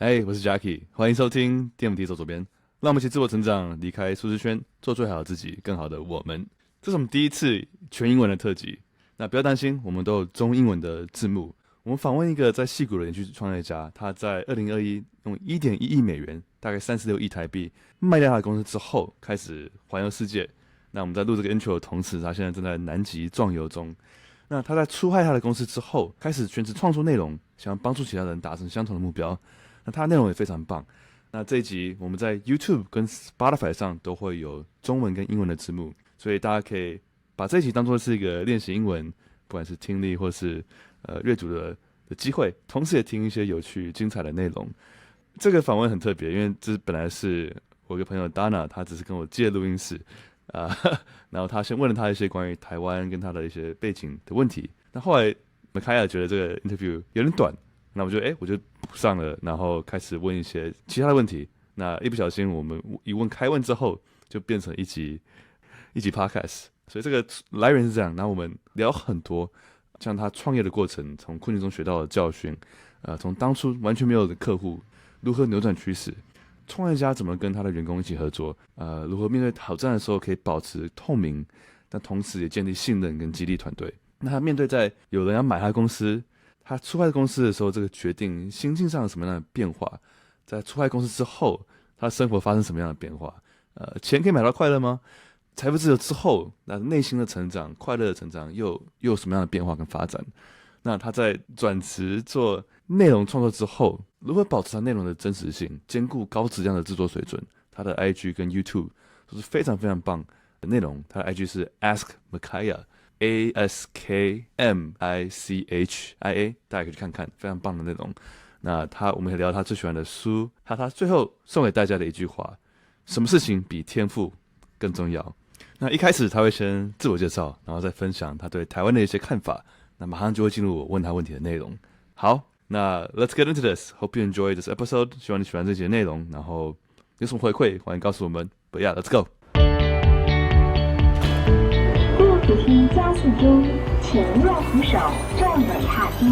我是 Jacky， 欢迎收听电扶梯走左边，让我们一起自我成长，离开舒适圈，做最好的自己，更好的我们。这是我们第一次全英文的特辑，那不要担心，我们都有中英文的字幕。我们访问一个在矽谷的连续创业家，他在2021用1.1亿美元，大概36亿台币卖掉他的公司之后，开始环游世界。那我们在录这个 intro 的同时，他现在正在南极壮游中。那他在出卖他的公司之后，开始全职创作内容，想要帮助其他人达成相同的目标。那他的内容也非常棒。那这一集我们在 YouTube 跟 Spotify 上都会有中文跟英文的字幕，所以大家可以把这一集当作是一个练习英文，不管是听力或是阅读的机会，同时也听一些有趣精彩的内容。这个访问很特别，因为这本来是我一个朋友 Dana， 他只是跟我借录音室然后他先问了他一些关于台湾跟他的一些背景的问题。那后来 Michia 觉得这个 interview 有点短，那我就补上了，然后开始问一些其他的问题。那一不小心我们一问开问之后，就变成一集 podcast。所以这个来源是这样。然后我们聊很多，像他创业的过程，从困境中学到的教训，从当初完全没有的客户如何扭转趋势，创业家怎么跟他的员工一起合作，如何面对挑战的时候可以保持透明，但同时也建立信任跟激励团队。那他面对在有人要买他的公司，他出卖公司的时候，这个决定心境上有什么样的变化？在出卖公司之后，他的生活发生什么样的变化？钱可以买到快乐吗？财富自由之后，那内心的成长、快乐的成长又有什么样的变化跟发展？那他在转职做内容创作之后，如何保持他内容的真实性，兼顾高质量的制作水准？他的 IG 跟 YouTube 都是非常非常棒的内容。他的 IG 是 Ask Michia，AskMichia，大家可以去看看，非常棒的内容。那我们可以聊他最喜欢的书，他最后送给大家的一句话：什么事情比天赋更重要？那一开始他会先自我介绍，然后再分享他对台湾的一些看法。那马上就会进入我问他问题的内容。好，那 Let's get into this. Hope you enjoy this episode. 希望你喜欢这集的内容，然后有什么回馈，欢迎告诉我们。But yeah, let's go. 电扶梯加速中，请握扶手，站稳踏梯。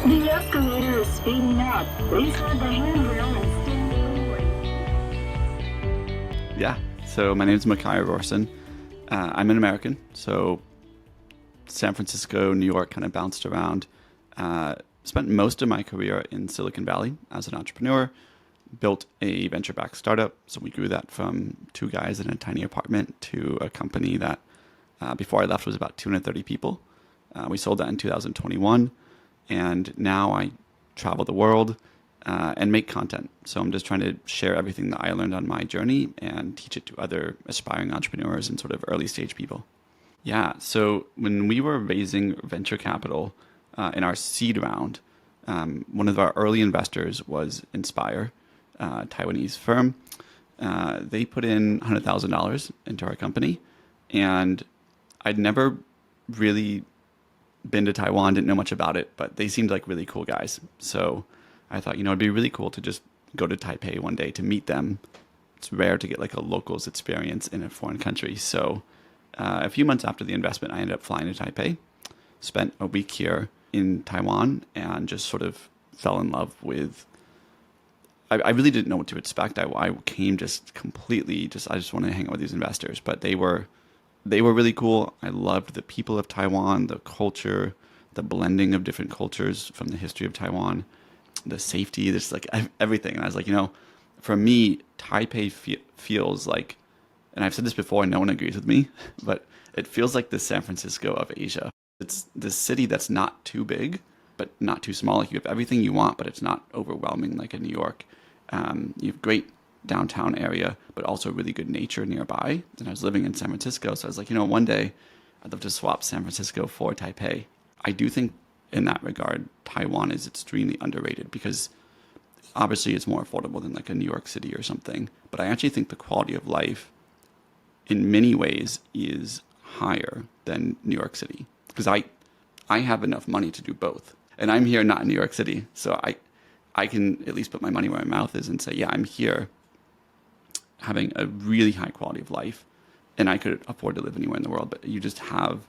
The escalator is speeding up. Please hold the handrail and stand forward. Yeah, so my name is Michia Rohrssen. I'm an American, so San Francisco, New York, kind of bounced around. Spent most of my career in Silicon Valley as an entrepreneur. Built a venture-backed startup, so we grew that from 2 guys in a tiny apartment to a company that, before I left, was about 230 people. We sold that in 2021, and now I travel the world and make content. So I'm just trying to share everything that I learned on my journey and teach it to other aspiring entrepreneurs and sort of early-stage people. Yeah, so when we were raising venture capital in our seed round, one of our early investors was Inspire, a Taiwanese firm. They put in $100,000 into our company, and I'd never really been to Taiwan, didn't know much about it, but they seemed like really cool guys. So I thought, it'd be really cool to just go to Taipei one day to meet them. It's rare to get like a locals experience in a foreign country, so a few months after the investment, I ended up flying to Taipei, spent a week here in Taiwan, and just sort of fell in love with... I really didn't know what to expect. I came just completely, I just wanted to hang out with these investors, but they were really cool. I loved the people of Taiwan, the culture, the blending of different cultures from the history of Taiwan, the safety, just like everything. And I was like, for me, Taipei feels like, and I've said this before and no one agrees with me, but it feels like the San Francisco of Asia. It's this city that's not too big, but not too small. Like you have everything you want, but it's not overwhelming like in New York. You have great downtown area, but also really good nature nearby. And I was living in San Francisco, so I was like, one day I'd love to swap San Francisco for Taipei. I do think in that regard, Taiwan is extremely underrated because obviously it's more affordable than like a New York City or something. But I actually think the quality of life in many ways is higher than New York City because I have enough money to do both. And I'm here not in New York City, so I can at least put my money where my mouth is and say, yeah, I'm here having a really high quality of life and I could afford to live anywhere in the world, but you just have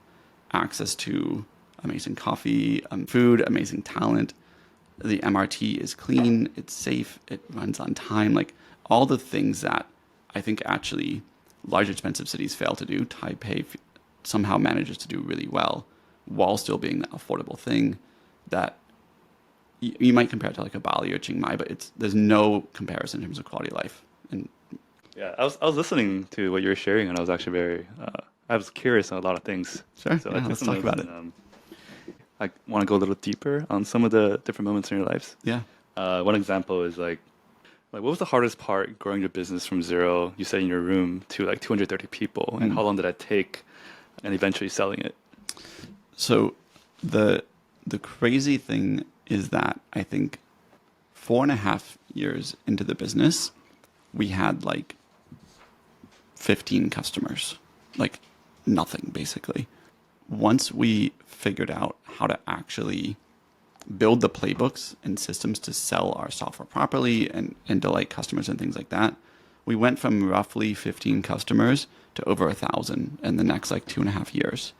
access to amazing coffee, food, amazing talent, the MRT is clean, it's safe, it runs on time, like all the things that I think actually large expensive cities fail to do. Taipei somehow manages to do really well while still being that affordable thing that you might compare it to like a Bali or Chiang Mai, but there's no comparison in terms of quality of life. And Yeah, I was listening to what you were sharing, and I was actually very I was curious on a lot of things. Sure, So yeah, let's talk about it. I want to go a little deeper on some of the different moments in your lives. Yeah. One example is like what was the hardest part growing your business from zero, you said in your room, to like 230 people, and how long did that take, and eventually selling it? So the crazy thing is that I think 4.5 years into the business, we had like 15 customers, like nothing basically. Once we figured out how to actually build the playbooks and systems to sell our software properly and delight customers and things like that, we went from roughly 15 customers to over 1,000 in the next like 2.5 years.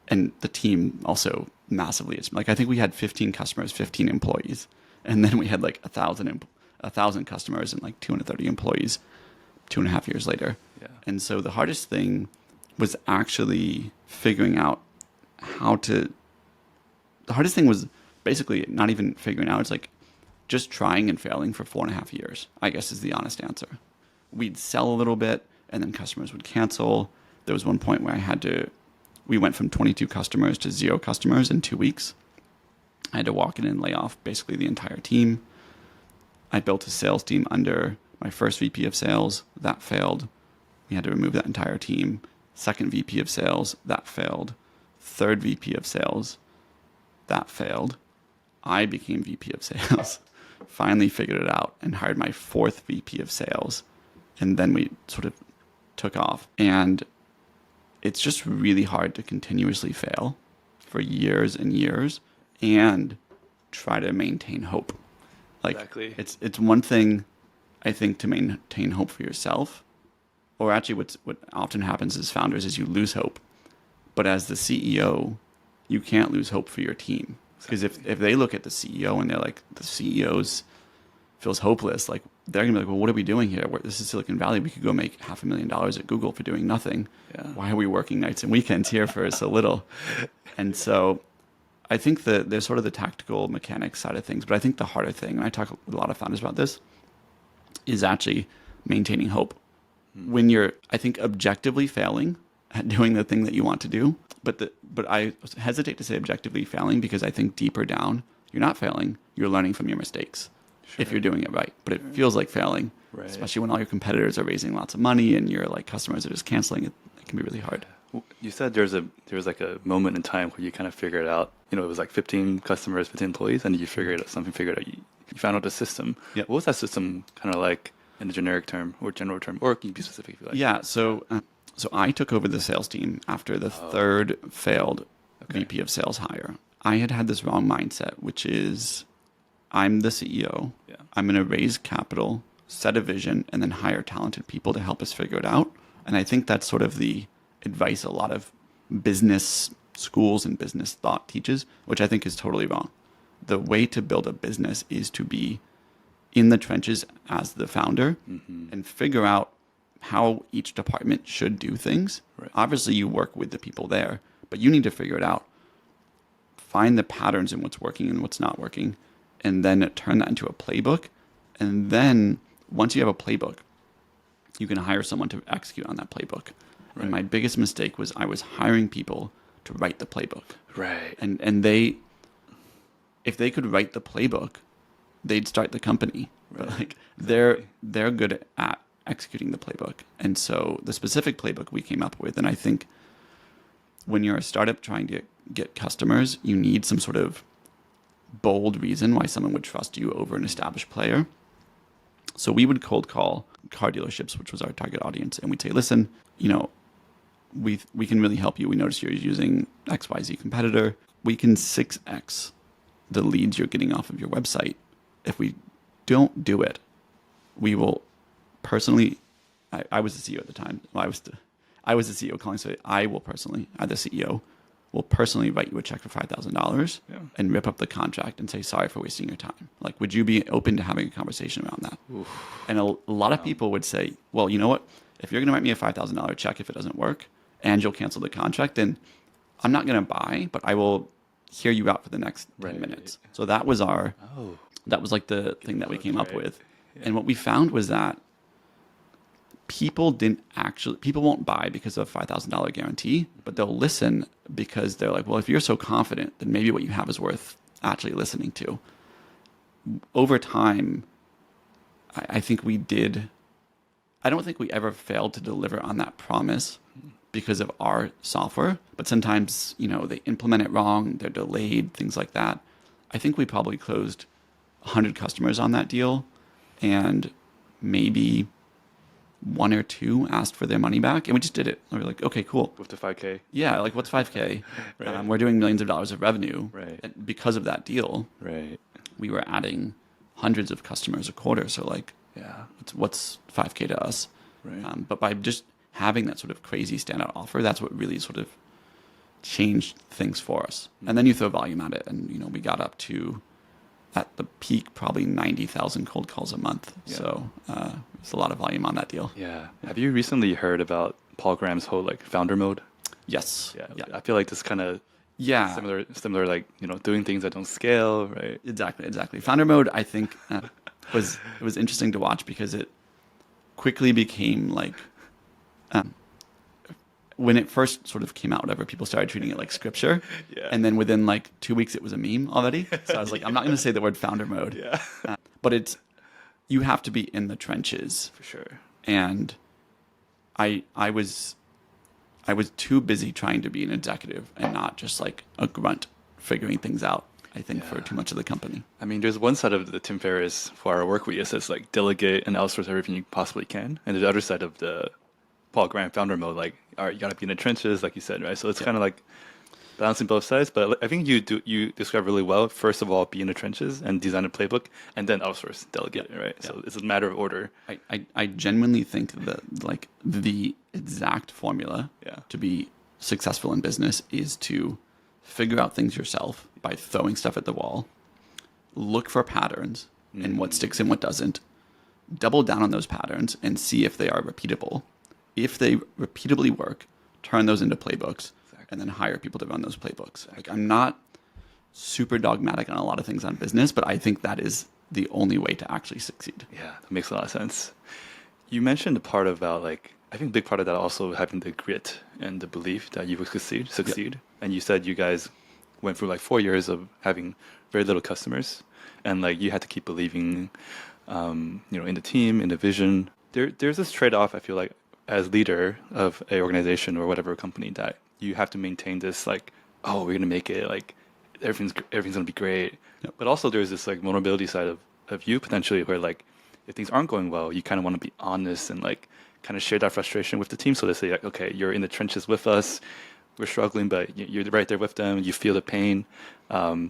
And the team also massively, it's like I think we had 15 customers, 15 employees, and then we had like 1,000 customers and like 230 employees 2.5 years later. Yeah. And so the hardest thing was actually figuring out the hardest thing was basically not even figuring out. It's like just trying and failing for 4.5 years, I guess is the honest answer. We'd sell a little bit and then customers would cancel. There was one point where we went from 22 customers to 0 customers in 2 weeks. I had to walk in and lay off basically the entire team. I built a sales team under my first VP of sales. That failed. We had to remove that entire team. Second VP of sales, that failed. Third VP of sales, that failed. I became VP of sales, finally figured it out and hired my fourth VP of sales. And then we sort of took off. And it's just really hard to continuously fail for years and years and try to maintain hope. Like Exactly. It's one thing, I think, to maintain hope for yourself. Or actually what often happens as founders is you lose hope. But as the CEO, you can't lose hope for your team. Because if they look at the CEO and they're like, the CEO's feels hopeless, like they're going to be like, well, what are we doing here? This is Silicon Valley. We could go make $500,000 at Google for doing nothing. Yeah. Why are we working nights and weekends here for so little? And so I think that there's sort of the tactical mechanics side of things. But I think the harder thing, and I talk with a lot of founders about this, is actually maintaining hope. When you're, I think, objectively failing at doing the thing that you want to do, but I hesitate to say objectively failing because I think deeper down, you're not failing, you're learning from your mistakes if you're doing it right. But it feels like failing, especially when all your competitors are raising lots of money and your like customers are just canceling it. It can be really hard. You said there was like a moment in time where you kind of figured out, it was like 15 customers, 15 employees, and you figured out you found out the system. Yep. What was that system kind of like in a generic term or general term, or can you be specific if you like? Yeah, so I took over the sales team after the third failed VP of sales hire. I had this wrong mindset, which is I'm the CEO. Yeah. I'm going to raise capital, set a vision, and then hire talented people to help us figure it out. And I think that's sort of the advice a lot of business schools and business thought teaches, which I think is totally wrong. The way to build a business is to be in the trenches as the founder and figure out how each department should do things. Right. Obviously, you work with the people there, but you need to figure it out. Find the patterns in what's working and what's not working, and then turn that into a playbook. And then once you have a playbook, you can hire someone to execute on that playbook. Right. And my biggest mistake was I was hiring people to write the playbook. Right. And if they could write the playbook, they'd start the company. Right. But like they're good at executing the playbook. And so the specific playbook we came up with, and I think when you're a startup trying to get customers, you need some sort of bold reason why someone would trust you over an established player. So we would cold call car dealerships, which was our target audience, and we'd say, listen, we can really help you. We notice you're using XYZ competitor. We can 6x the leads you're getting off of your website. If we don't do it, we will personally, I was the CEO at the time. Well, I was the CEO calling, so I will personally, the CEO, will personally write you a check for $5,000 Yeah. and rip up the contract and say, sorry for wasting your time. Like, would you be open to having a conversation around that? Oof. And a lot of people would say, well, you know what? If you're going to write me a $5,000 check if it doesn't work and you'll cancel the contract, then I'm not going to buy, but I will hear you out for the next 10 Right. minutes. So that was that was like the thing that we came up Right. with. Yeah. And what we found was that people won't buy because of a $5,000 guarantee, but they'll listen because they're like, well, if you're so confident, then maybe what you have is worth actually listening to. Over time, I think I don't think we ever failed to deliver on that promise because of our software, but sometimes, they implement it wrong, they're delayed, things like that. I think we probably closed 100 customers on that deal, and maybe 1 or 2 asked for their money back, and we just did it. We were like, okay, cool. With the 5K. Yeah, like what's 5K? Right. We're doing millions of dollars of revenue. Right. And because of that deal, Right. we were adding hundreds of customers a quarter. So like, Yeah. what's 5K to us? Right. But by just having that sort of crazy standout offer, that's what really sort of changed things for us. And then you throw volume at it, and we got up to, at the peak, probably 90,000 cold calls a month. Yeah. So it's a lot of volume on that deal. Yeah. Have you recently heard about Paul Graham's whole founder mode? Yes. Yeah. I feel like this kind of Yeah. similar like doing things that don't scale, right? Exactly. Founder mode, I think, was interesting to watch because it quickly became like, when it first sort of came out, whatever, people started treating it like scripture. Yeah. And then within like 2 weeks, it was a meme already. So I was like, I'm not going to say the word founder mode. Yeah. But you have to be in the trenches. For sure. And I was too busy trying to be an executive and not just like a grunt figuring things out, I think, for too much of the company. I mean, there's one side of the Tim Ferriss for our work week. It says like delegate and outsource everything you possibly can. And there's the other side of the Paul Graham founder mode, like, all right, you got to be in the trenches, like you said, right? So it's kind of like balancing both sides. But I think you describe really well. First of all, be in the trenches and design a playbook, and then outsource, delegate, right? Yeah. So it's a matter of order. I genuinely think that like the exact formula to be successful in business is to figure out things yourself by throwing stuff at the wall, look for patterns and what sticks and what doesn't, double down on those patterns and see if they are repeatable. If they repeatably work, turn those into playbooks and then hire people to run those playbooks. Like, I'm not super dogmatic on a lot of things on business, but I think that is the only way to actually succeed. Yeah, that makes a lot of sense. You mentioned the part about I think a big part of that also having the grit and the belief that you would succeed. Yep. And you said you guys went through 4 years of having very little customers, and you had to keep believing, in the team, in the vision. There's this trade-off, I feel like, as leader of a organization or whatever company, that you have to maintain this oh, we're gonna make it, everything's gonna be great. Yep. But also there's this vulnerability side of you potentially where if things aren't going well, you kind of want to be honest and kind of share that frustration with the team. So they say okay, you're in the trenches with us, we're struggling, but you're right there with them, you feel the pain. I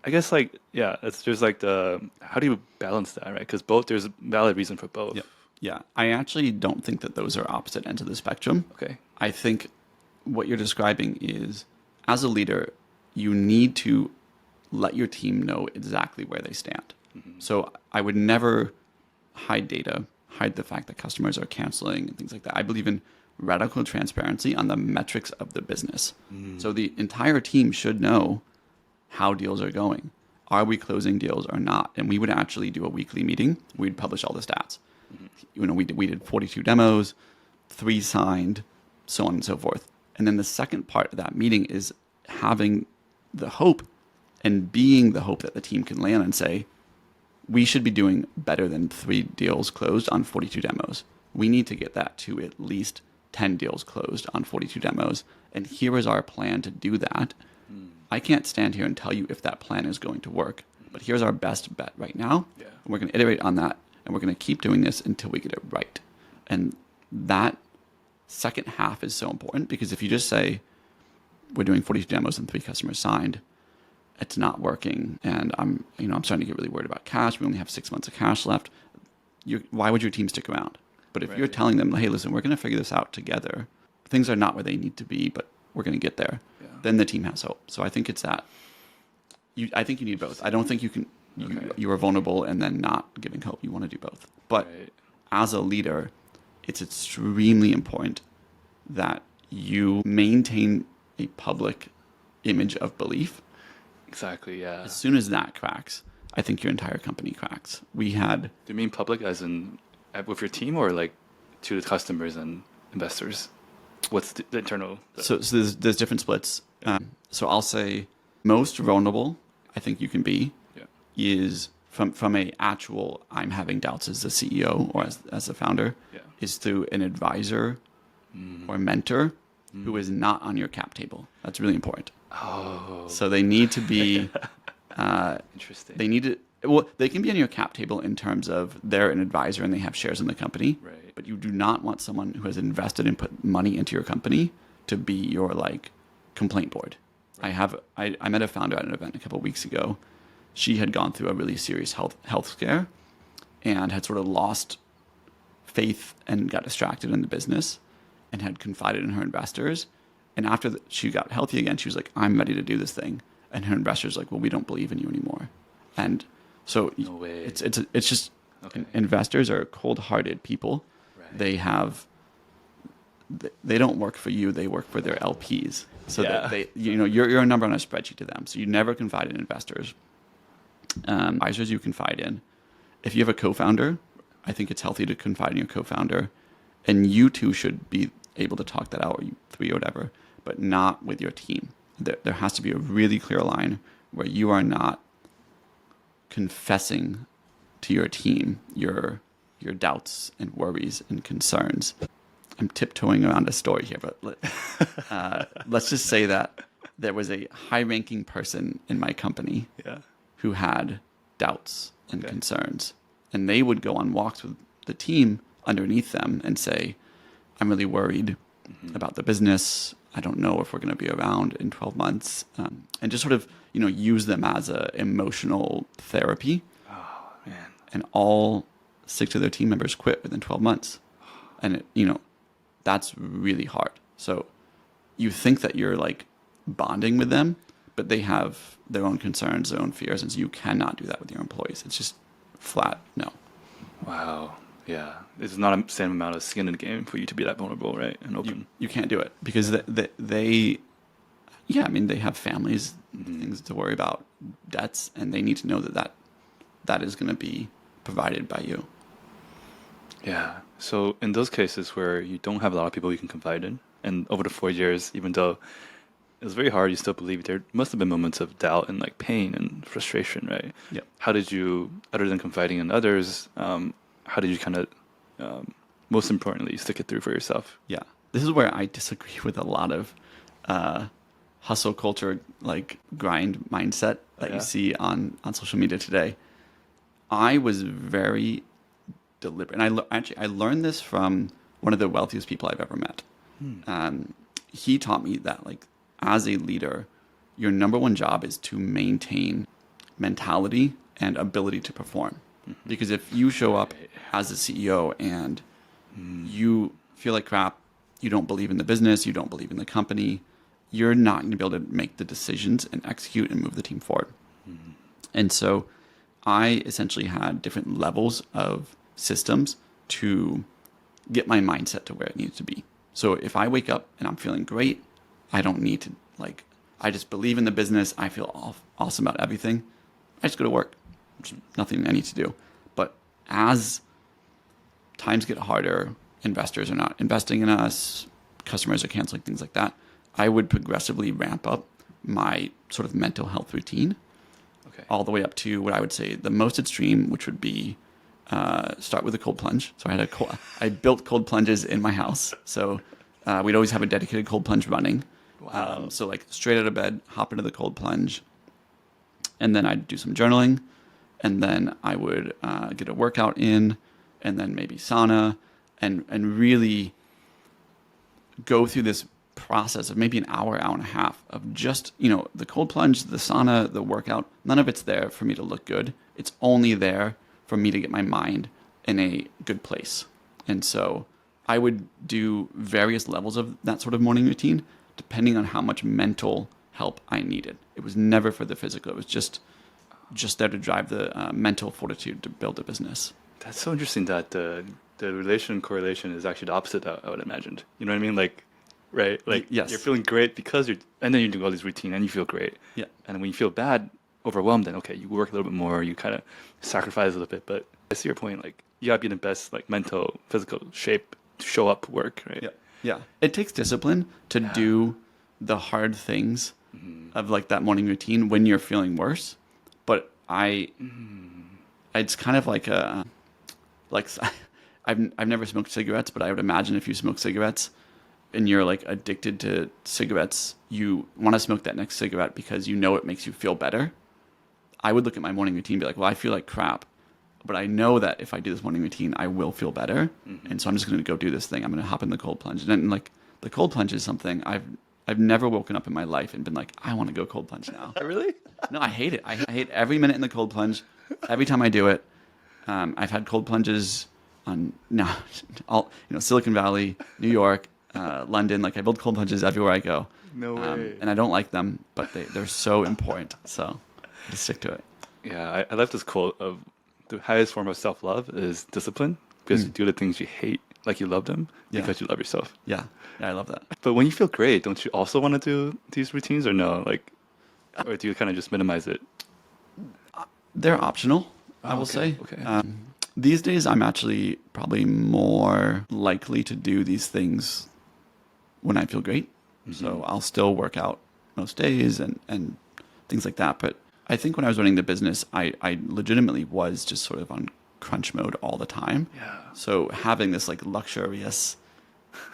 guess there's how do you balance that, right? Because there's valid reason for both. Yep. Yeah, I actually don't think that those are opposite ends of the spectrum. Okay. I think what you're describing is, as a leader, you need to let your team know exactly where they stand. Mm-hmm. So I would never hide data, hide the fact that customers are canceling and things like that. I believe in radical transparency on the metrics of the business. Mm. So the entire team should know how deals are going. Are we closing deals or not? And we would actually do a weekly meeting. We'd publish all the stats. We did 42 demos, 3 signed, so on and so forth. And then the second part of that meeting is having the hope and being the hope that the team can land and say, we should be doing better than 3 deals closed on 42 demos. We need to get that to at least 10 deals closed on 42 demos. And here is our plan to do that. I can't stand here and tell you if that plan is going to work, but here's our best bet right now. Yeah. And we're going to iterate on that. And we're going to keep doing this until we get it right. And that second half is so important, because if you just say, we're doing 42 demos and 3 customers signed, it's not working, and I'm starting to get really worried about cash. We only have 6 months of cash left. Why would your team stick around? But if you're telling them, hey, listen, we're going to figure this out together. Things are not where they need to be, but we're going to get there. Yeah. Then the team has hope. So I think it's that. I think you need both. I don't think you are vulnerable and then not giving hope. You want to do both. But as a leader, it's extremely important that you maintain a public image of belief. Exactly, yeah. As soon as that cracks, I think your entire company cracks. Do you mean public as in with your team or like to the customers and investors? What's the internal? So there's different splits. So I'll say most vulnerable I think you can be is from a actual I'm having doubts as the CEO or as the founder is through an advisor or mentor who is not on your cap table. That's really important. Oh. So they need to be interesting. They can be on your cap table in terms of they're an advisor and they have shares in the company. Right. But you do not want someone who has invested and put money into your company to be your like complaint board. Right. I met a founder at an event a couple of weeks ago. She had gone through a really serious health scare and had sort of lost faith and got distracted in the business and had confided in her investors. And after she got healthy again, she was like, I'm ready to do this thing. And her investors were like, well, we don't believe in you anymore. And so no way. It's just investors are cold-hearted people. Right. They don't work for you. They work for their LPs. So that you're a number on a spreadsheet to them. So you never confide in investors. Advisors you confide in. If you have a co-founder, I think it's healthy to confide in your co-founder. And you two should be able to talk that out, or you three or whatever, but not with your team. There has to be a really clear line where you are not confessing to your team your doubts and worries and concerns. I'm tiptoeing around a story here, but let's just say that there was a high-ranking person in my company who had doubts and concerns, and they would go on walks with the team underneath them and say, I'm really worried about the business. I don't know if we're going to be around in 12 months. And just sort of, use them as a emotional therapy. Oh, man. And all 6 of their team members quit within 12 months. And, that's really hard. So you think that you're like bonding with them, but they have their own concerns, their own fears. And so you cannot do that with your employees. It's just flat no. Wow. Yeah, there's not a same amount of skin in the game for you to be that vulnerable, right, and open. You can't do it because they have families, things to worry about, debts, and they need to know that is going to be provided by you. Yeah. So in those cases where you don't have a lot of people you can confide in, and over the 4 years, even though it was very hard, you still believe there must have been moments of doubt and like pain and frustration, right? Yeah. How did you, other than confiding in others, how did you kind of, most importantly, stick it through for yourself? Yeah. This is where I disagree with a lot of hustle culture, like grind mindset that you see on social media today. I was very deliberate. And I learned this from one of the wealthiest people I've ever met. He taught me that, like, as a leader, your number one job is to maintain mentality and ability to perform. Because if you show up as a CEO and you feel like crap, you don't believe in the business, you don't believe in the company, you're not going to be able to make the decisions and execute and move the team forward. And so I essentially had different levels of systems to get my mindset to where it needed to be. So if I wake up and I'm feeling great, I don't need to, like, I just believe in the business, I feel awesome about everything, I just go to work. There's nothing I need to do. But as times get harder, investors are not investing in us, customers are canceling, things like that, I would progressively ramp up my sort of mental health routine, all the way up to what I would say the most extreme, which would be start with a cold plunge. So I built cold plunges in my house. So we'd always have a dedicated cold plunge running. Wow. So like straight out of bed, hop into the cold plunge, and then I'd do some journaling, and then I would get a workout in, and then maybe sauna, and really go through this process of maybe an hour and a half of just, the cold plunge, the sauna, the workout. None of it's there for me to look good. It's only there for me to get my mind in a good place. And so I would do various levels of that sort of morning routine depending on how much mental help I needed. It was never for the physical. It was just there to drive the mental fortitude to build a business. That's so interesting that the relation correlation is actually the opposite, I would imagine. You know what I mean? Like, right? Like, yes. You're feeling great because and then you do all these routine and you feel great. Yeah. And when you feel bad, overwhelmed, then okay, you work a little bit more, you kind of sacrifice a little bit. But I see your point. Like, you gotta be in the best, like, mental, physical shape to show up work, right? Yeah. Yeah. It takes discipline to do the hard things of like that morning routine when you're feeling worse. But it's kind of like I've never smoked cigarettes, but I would imagine if you smoke cigarettes and you're like addicted to cigarettes, you want to smoke that next cigarette because you know it makes you feel better. I would look at my morning routine and be like, well, I feel like crap, but I know that if I do this morning routine, I will feel better. And so I'm just going to go do this thing. I'm going to hop in the cold plunge. And then, like, the cold plunge is something I've never woken up in my life and been like, I want to go cold plunge now. Really? No, I hate it. I hate every minute in the cold plunge. Every time I do it. I've had cold plunges on Silicon Valley, New York, London. Like, I build cold plunges everywhere I go. No way. And I don't like them, but they're so important. So I just stick to it. Yeah, I love this quote of the highest form of self-love is discipline, because you do the things you hate like you love them because you love yourself. Yeah, I love that. But when you feel great, don't you also want to do these routines, or no? Like, or do you kind of just minimize it? They're optional, I will say. Okay. These days, I'm actually probably more likely to do these things when I feel great. So I'll still work out most days and things like that. But I think when I was running the business, I legitimately was just sort of on crunch mode all the time. Yeah. So having this like luxurious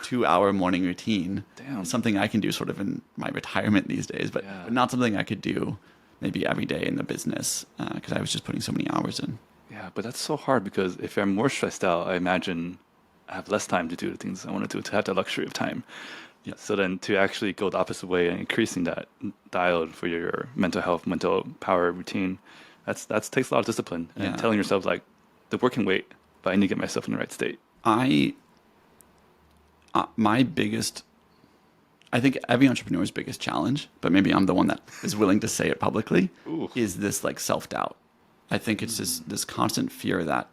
2-hour morning routine, something I can do sort of in my retirement these days, but not something I could do maybe every day in the business because I was just putting so many hours in. Yeah, but that's so hard because if I'm more stressed out, I imagine I have less time to do the things I want to do, to have the luxury of time. Yeah. So then to actually go the opposite way and increasing that dial for your mental health, mental power routine, that takes a lot of discipline and telling yourself like, the work can wait, but I need to get myself in the right state. I think every entrepreneur's biggest challenge, but maybe I'm the one that is willing to say it publicly, is this like self-doubt. I think it's this constant fear that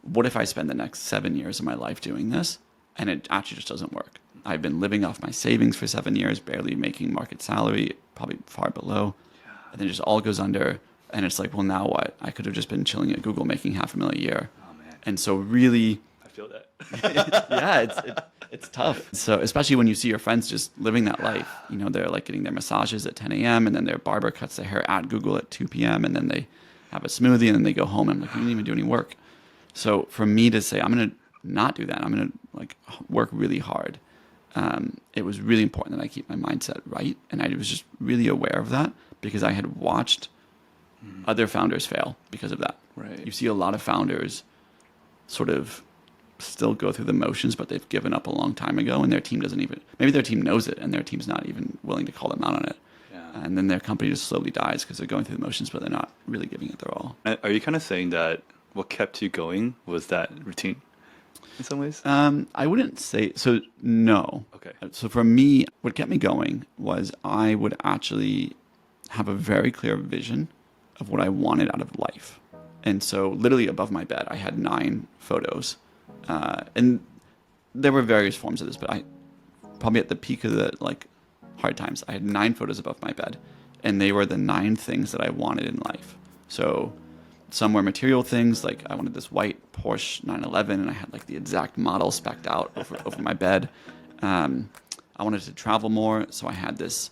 what if I spend the next 7 years of my life doing this and it actually just doesn't work? I've been living off my savings for 7 years, barely making market salary, probably far below. And then it just all goes under. And it's like, well, now what? I could have just been chilling at Google making $500,000 a year. Oh, man. And so really... I feel that. Yeah, it's tough. So especially when you see your friends just living that life, you know, they're like getting their massages at 10 a.m. and then their barber cuts their hair at Google at 2 p.m. and then they have a smoothie and then they go home and I'm like, you didn't even do any work. So for me to say, I'm going to not do that, I'm going to like work really hard. It was really important that I keep my mindset right. And I was just really aware of that because I had watched other founders fail because of that. Right. You see a lot of founders sort of still go through the motions, but they've given up a long time ago and their team doesn't even, maybe their team knows it and their team's not even willing to call them out on it. Yeah. And then their company just slowly dies because they're going through the motions, but they're not really giving it their all. Are you kind of saying that what kept you going was that routine in some ways? I wouldn't say, so no. Okay. So for me, what kept me going was I would actually have a very clear vision of what I wanted out of life. And so literally above my bed, I had 9 photos. And there were various forms of this, but I probably at the peak of the like hard times, I had 9 photos above my bed and they were the 9 things that I wanted in life. So some were material things, like I wanted this white Porsche 911 and I had like the exact model spec'd out over my bed. I wanted to travel more, so I had this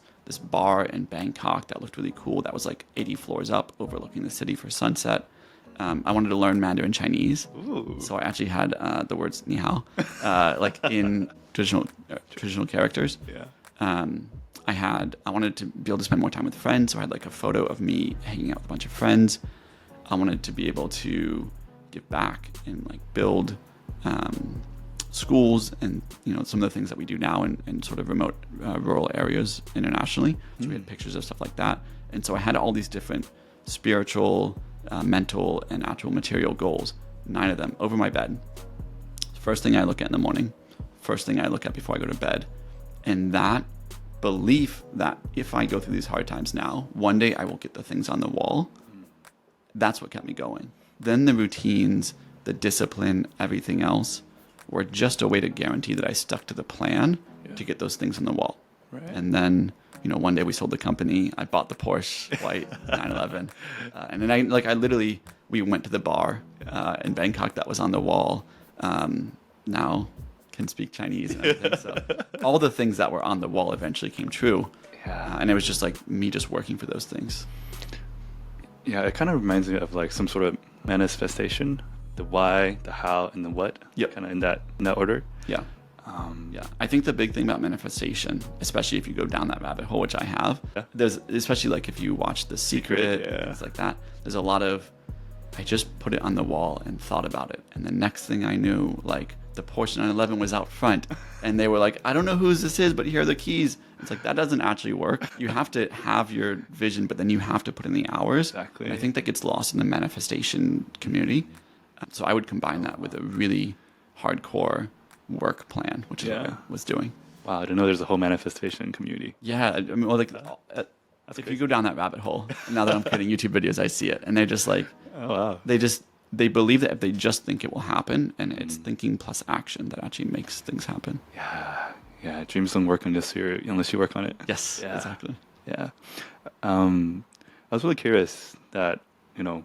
bar in Bangkok that looked really cool that was like 80 floors up overlooking the city for sunset. I wanted to learn Mandarin Chinese. Ooh. So I actually had the words ni hao like in traditional characters. Yeah. I wanted to be able to spend more time with friends, so I had like a photo of me hanging out with a bunch of friends. I wanted to be able to give back and like build schools and, you know, some of the things that we do now in sort of remote rural areas internationally. So we had pictures of stuff like that. And so I had all these different spiritual, mental, and actual material goals, 9 of them over my bed. First thing I look at in the morning, first thing I look at before I go to bed. And that belief that if I go through these hard times now, one day I will get the things on the wall. That's what kept me going. Then the routines, the discipline, everything else were just a way to guarantee that I stuck to the plan to get those things on the wall. Right. And then, one day we sold the company. I bought the Porsche white 911. And then I literally, we went to the bar in Bangkok that was on the wall. Now can speak Chinese and everything. So all the things that were on the wall eventually came true. Yeah. And it was just like me just working for those things. Yeah, it kind of reminds me of like some sort of manifestation, the why, the how, and the what. Yep. Kind of in that order. Yeah. I think the big thing about manifestation, especially if you go down that rabbit hole, which I have, there's, especially like if you watch The Secret, things like that, there's a lot of, I just put it on the wall and thought about it. And the next thing I knew, like the Porsche 911 was out front and they were like, I don't know whose this is, but here are the keys. It's like, that doesn't actually work. You have to have your vision, but then you have to put in the hours. Exactly. And I think that gets lost in the manifestation community. So I would combine that with a really hardcore work plan, which is what I was doing. Wow, I didn't know there's a whole manifestation community. Yeah, I mean, well, like, if you go down that rabbit hole, now that I'm creating YouTube videos, I see it, and they're just like, Oh wow. they believe that if they just think it will happen, and it's thinking plus action that actually makes things happen. Yeah. Dreams don't work unless you work on it. Yes, Yeah. exactly. Yeah. I was really curious that, when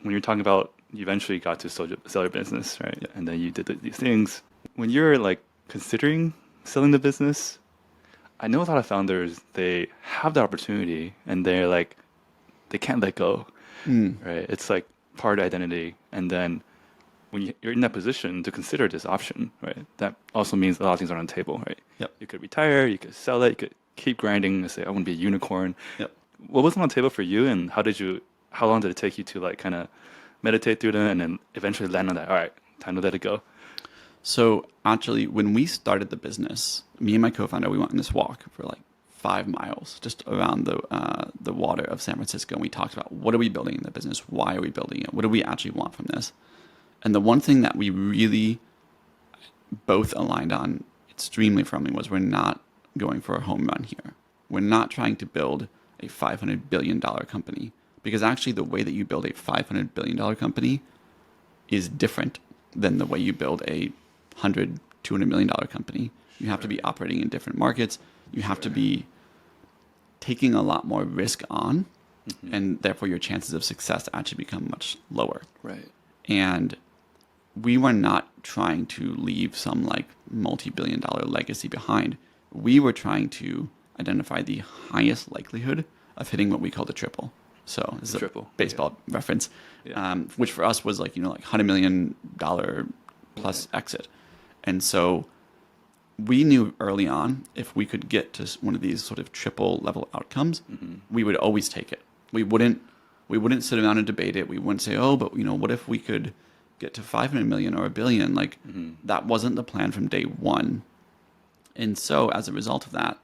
you're talking about you eventually got to sell your business, right? Yeah. And then you did these things. When you're like considering selling the business, I know a lot of founders, they have the opportunity and they're like, they can't let go, right? It's like part identity. And then when you're in that position to consider this option, right? That also means a lot of things are on the table, right? Yep. You could retire, you could sell it, you could keep grinding and say, I want to be a unicorn. Yep. What was on the table for you, and how long did it take you to like kind of meditate through that and then eventually land on that, all right, time to let it go? So actually, when we started the business, me and my co-founder, we went on this walk for like 5 miles just around the water of San Francisco. And we talked about, what are we building in the business? Why are we building it? What do we actually want from this? And the one thing that we really both aligned on extremely firmly was, we're not going for a home run here. We're not trying to build a $500 billion company, because actually the way that you build a $500 billion company is different than the way you build a $100, $200 million company. You have to be operating in different markets. You have to be taking a lot more risk on, and therefore your chances of success actually become much lower. Right. And we were not trying to leave some like multi-billion dollar legacy behind. We were trying to identify the highest likelihood of hitting what we call the triple. So this is triple. A baseball reference, Yeah. Which for us was like, like $100 million plus exit. And so we knew early on, if we could get to one of these sort of triple level outcomes, we would always take it. We wouldn't sit around and debate it. We wouldn't say, oh, but what if we could get to 500 million or $1 billion? Like that wasn't the plan from day one. And so as a result of that,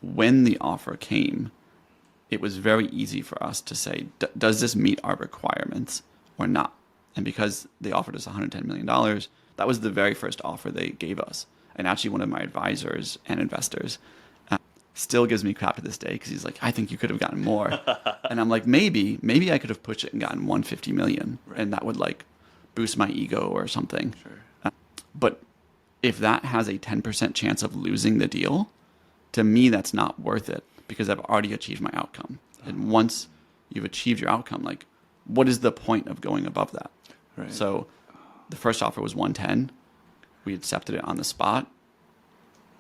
when the offer came, it was very easy for us to say, does this meet our requirements or not? And because they offered us $110 million, that was the very first offer they gave us. And actually one of my advisors and investors still gives me crap to this day, because he's like, I think you could have gotten more. And I'm like, maybe I could have pushed it and gotten 150 million. Right. And that would like boost my ego or something. Sure. But if that has a 10% chance of losing the deal, to me, that's not worth it, because I've already achieved my outcome. And once you've achieved your outcome, like, what is the point of going above that? Right. So the first offer was 110. We accepted it on the spot.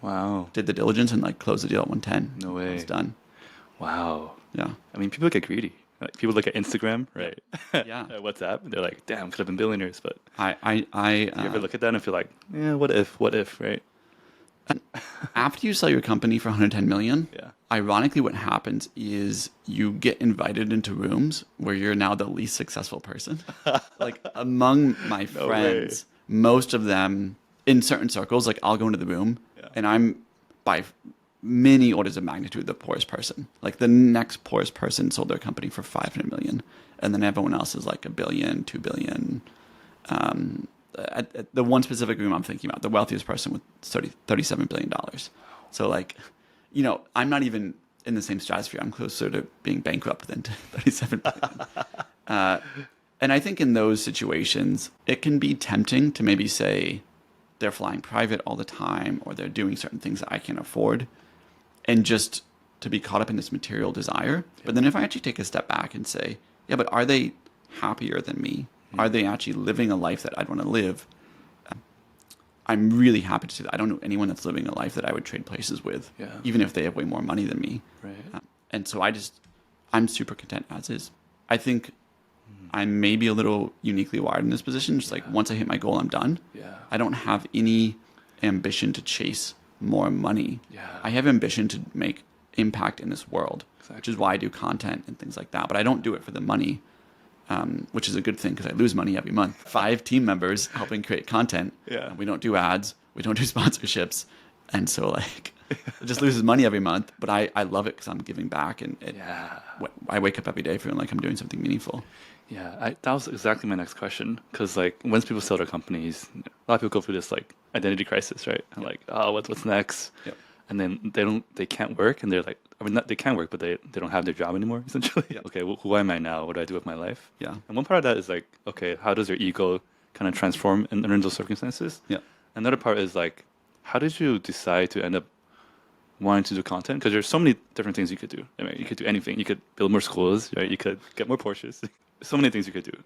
Wow. Did the diligence and like closed the deal at 110. No way. It was done. Wow. Yeah. I mean, people get greedy. Like, people look at Instagram, right? Yeah. WhatsApp. They're like, damn, could have been billionaires. But I you ever look at that and feel like, yeah, what if, right? After you sell your company for 110 million, Yeah. ironically what happens is you get invited into rooms where you're now the least successful person. Like among my friends, most of them in certain circles, like I'll go into the room and I'm by many orders of magnitude the poorest person. Like the next poorest person sold their company for 500 million. And then everyone else is like $1 billion, $2 billion. At the one specific room I'm thinking about, the wealthiest person with $37 billion. So like, you know, I'm not even in the same stratosphere. I'm closer to being bankrupt than to 37 billion. And I think in those situations, it can be tempting to maybe say they're flying private all the time, or they're doing certain things that I can't afford, and just to be caught up in this material desire. But then if I actually take a step back and say, yeah, but are they happier than me? Are they actually living a life that I'd want to live? I'm really happy to see that. I don't know anyone that's living a life that I would trade places with, even if they have way more money than me. Right. And so I'm super content as is. I think I'm maybe a little uniquely wired in this position. Just like once I hit my goal, I'm done. Yeah. I don't have any ambition to chase more money. Yeah. I have ambition to make impact in this world, Exactly. which is why I do content and things like that. But I don't do it for the money, which is a good thing because I lose money every month. 5 team members helping create content. Yeah. We don't do ads. We don't do sponsorships. And so like it just loses money every month. But I love it because I'm giving back. And I wake up every day feeling like I'm doing something meaningful. Yeah, that was exactly my next question. Because like once people sell their companies, a lot of people go through this like identity crisis, right? And like, oh, what's next? Yep. And then they can't work, and they're like, I mean, they can work, but they don't have their job anymore, essentially. Yeah. Okay, well, who am I now? What do I do with my life? Yeah. And one part of that is like, okay, how does your ego kind of transform in those circumstances? Yeah. Another part is like, how did you decide to end up wanting to do content? Because there's so many different things you could do. I mean, you could do anything. You could build more schools, right? You could get more Porsches. So many things you could do.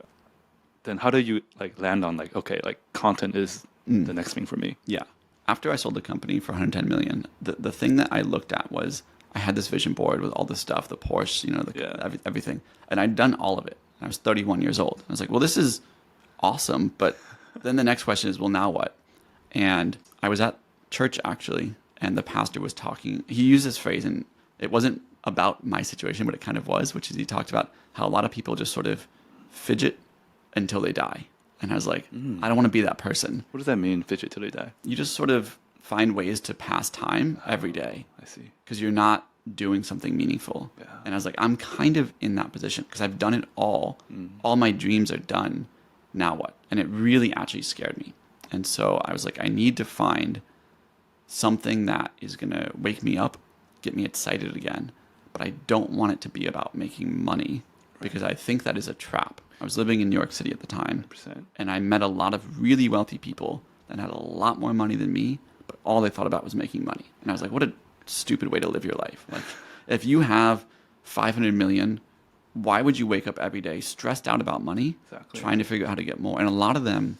Then how do you like land on like, okay, like content is the next thing for me? Yeah. After I sold the company for 110 million, the thing that I looked at was I had this vision board with all this stuff, the Porsche, you know, everything. And I'd done all of it. I was 31 years old. I was like, well, this is awesome. But then the next question is, well, now what? And I was at church actually, and the pastor was talking. He used this phrase, and it wasn't about my situation, but it kind of was, which is he talked about how a lot of people just sort of fidget until they die. And I was like, I don't want to be that person. What does that mean, fidget till they die? You just sort of find ways to pass time every day. I see. Because you're not doing something meaningful. Yeah. And I was like, I'm kind of in that position because I've done it all. All my dreams are done. Now what? And it really actually scared me. And so I was like, I need to find something that is going to wake me up, get me excited again. But I don't want it to be about making money because I think that is a trap. I was living in New York City at the time, 100%. and I met a lot of really wealthy people that had a lot more money than me, but all they thought about was making money. And I was like, what a stupid way to live your life. Like, if you have 500 million, why would you wake up every day stressed out about money, trying to figure out how to get more? And a lot of them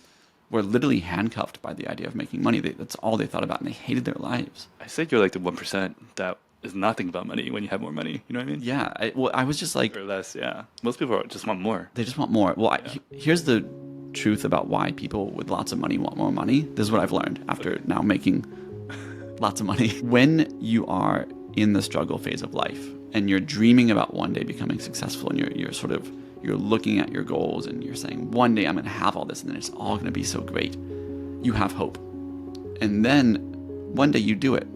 were literally handcuffed by the idea of making money. That's all they thought about, and they hated their lives. I said you're like the 1% that is not thinking about money when you have more money. You know what I mean? Yeah. I was just like... Or less, yeah. Most people just want more. They just want more. Well, here's the truth about why people with lots of money want more money. This is what I've learned after now making lots of money. When you are in the struggle phase of life and you're dreaming about one day becoming successful, and you're looking at your goals and you're saying, one day I'm going to have all this and then it's all going to be so great. You have hope. And then one day you do it.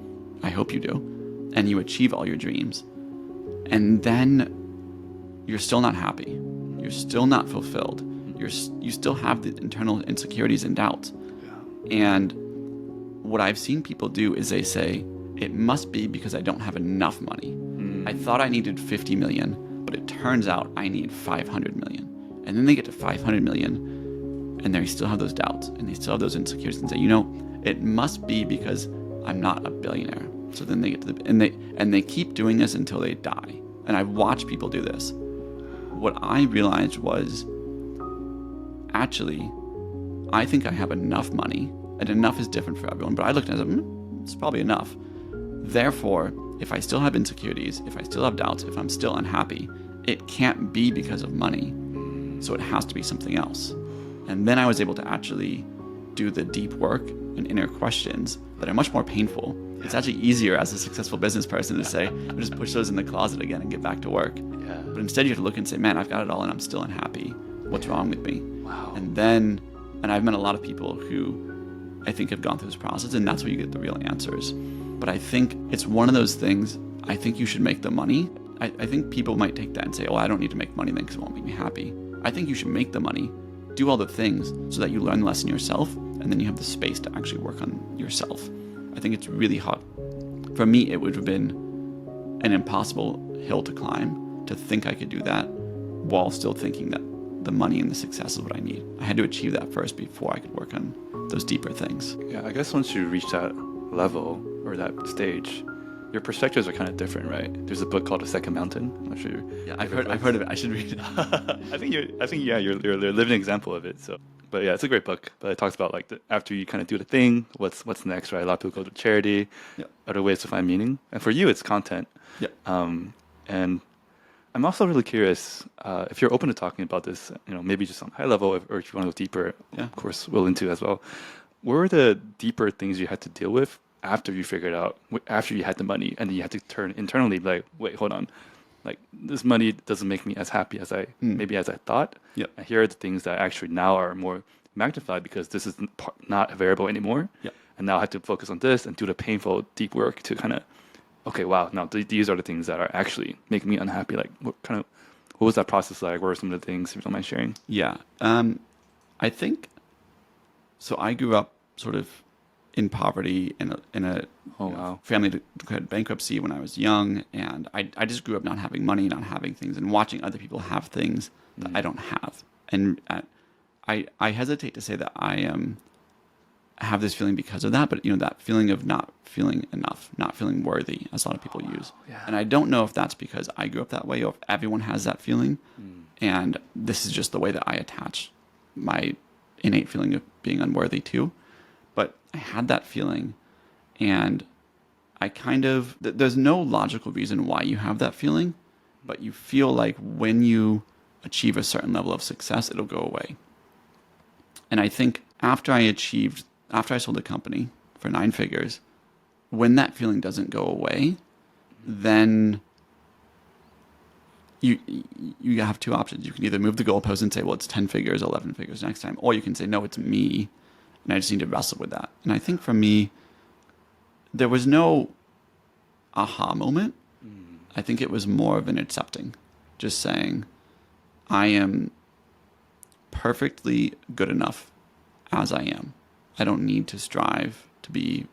I hope you do. And you achieve all your dreams. And then you're still not happy. You're still not fulfilled. You still have the internal insecurities and doubts. Yeah. And what I've seen people do is they say, it must be because I don't have enough money. I thought I needed 50 million, but it turns out I need 500 million. And then they get to 500 million and they still have those doubts and they still have those insecurities and say, it must be because I'm not a billionaire. So then they get to and they keep doing this until they die. And I've watched people do this. What I realized was, actually, I think I have enough money, and enough is different for everyone, but I looked at it, it's probably enough. Therefore, if I still have insecurities, if I still have doubts, if I'm still unhappy, it can't be because of money. So it has to be something else. And then I was able to actually do the deep work and inner questions that are much more painful. It's actually easier as a successful business person to say, I'll just push those in the closet again and get back to work. Yeah. But instead you have to look and say, man, I've got it all and I'm still unhappy. What's wrong with me? Wow. And I've met a lot of people who I think have gone through this process, and that's where you get the real answers. But I think it's one of those things, I think you should make the money. I think people might take that and say, oh, I don't need to make money then because it won't make me happy. I think you should make the money, do all the things so that you learn the lesson yourself, and then you have the space to actually work on yourself. I think it's really hard. For me, it would have been an impossible hill to climb to think I could do that while still thinking that the money and the success is what I need. I had to achieve that first before I could work on those deeper things. Yeah, I guess once you reach that level or that stage, your perspectives are kind of different, right? There's a book called The Second Mountain. I'm not sure. Yeah, I've heard of it. I should read it. I think you're a living example of it. So, but yeah, it's a great book. But it talks about like after you kind of do the thing, what's next, right? A lot of people go to charity, other ways to find meaning, and for you, it's content. Yeah. And I'm also really curious if you're open to talking about this. Maybe just on a high level, or if you want to go deeper. Yeah. Of course, willing to as well. What were the deeper things you had to deal with after you figured out, after you had the money, and then you had to turn internally, like, wait, hold on, like this money doesn't make me as happy as I thought. Yep. And here are the things that actually now are more magnified because this is not a variable anymore. Yep. And now I have to focus on this and do the painful, deep work to kind of, okay, wow, now these are the things that are actually making me unhappy. Like, what was that process like? What are some of the things, if you don't mind sharing? Yeah. I think, so I grew up sort of in poverty in a family that declared bankruptcy when I was young, and I just grew up not having money, not having things, and watching other people have things that I don't have. And I hesitate to say that I have this feeling because of that, but that feeling of not feeling enough, not feeling worthy, as a lot of people use. Yeah. And I don't know if that's because I grew up that way or if everyone has that feeling, and this is just the way that I attach my innate feeling of being unworthy to. But I had that feeling, and I there's no logical reason why you have that feeling, but you feel like when you achieve a certain level of success, it'll go away. And I think after I sold the company for 9 figures, when that feeling doesn't go away, then you have 2 options. You can either move the goalpost and say, well, it's 10 figures, 11 figures next time, or you can say, no, it's me, and I just need to wrestle with that. And I think for me, there was no aha moment. I think it was more of an accepting, just saying, I am perfectly good enough as I am. I don't need to strive to be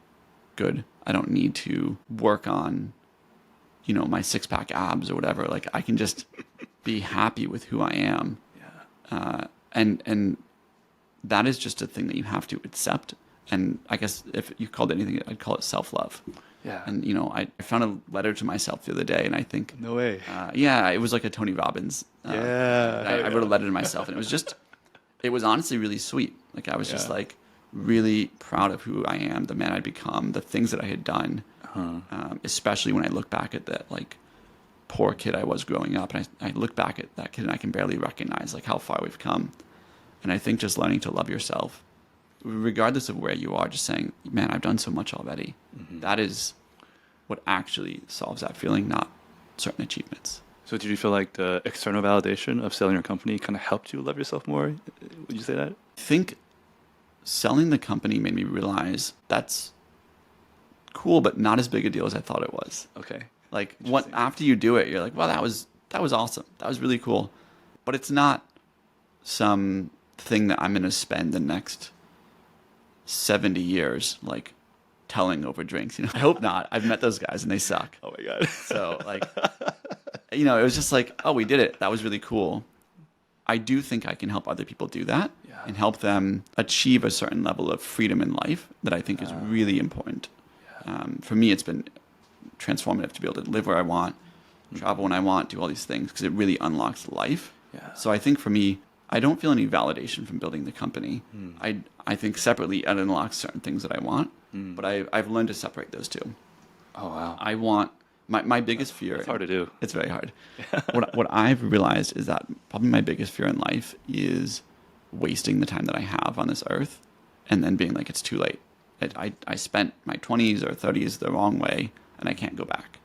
good. I don't need to work on, my 6-pack abs or whatever. Like, I can just be happy with who I am. Yeah. And that is just a thing that you have to accept. And I guess if you called it anything, I'd call it self-love. Yeah. And, I found a letter to myself the other day, and I think... No way. Yeah, it was like a Tony Robbins. I wrote a letter to myself, and it was honestly really sweet. Like, I was just like really proud of who I am, the man I'd become, the things that I had done. Especially when I look back at that, like, poor kid I was growing up. And I look back at that kid and I can barely recognize, like, how far we've come. And I think just learning to love yourself, regardless of where you are, just saying, man, I've done so much already. That is what actually solves that feeling, not certain achievements. So did you feel like the external validation of selling your company kind of helped you love yourself more? Would you say that? I think selling the company made me realize that's cool, but not as big a deal as I thought it was. Okay. Like, after you do it, you're like, well, that was awesome. That was really cool. But it's not some thing that I'm going to spend the next 70 years, like, telling over drinks. I hope not. I've met those guys and they suck. Oh my God. So, like, it was just like, oh, we did it. That was really cool. I do think I can help other people do that and help them achieve a certain level of freedom in life that I think is really important. For me, it's been transformative to be able to live where I want, travel when I want, do all these things, because it really unlocks life. Yeah. So I think for me, I don't feel any validation from building the company. I think separately it unlocks certain things that I want, but I've learned to separate those two. Oh, wow. I want, my biggest fear... It's hard to do. It's very hard. What I've realized is that probably my biggest fear in life is wasting the time that I have on this earth and then being like, it's too late. I spent my 20s or 30s the wrong way, and I can't go back.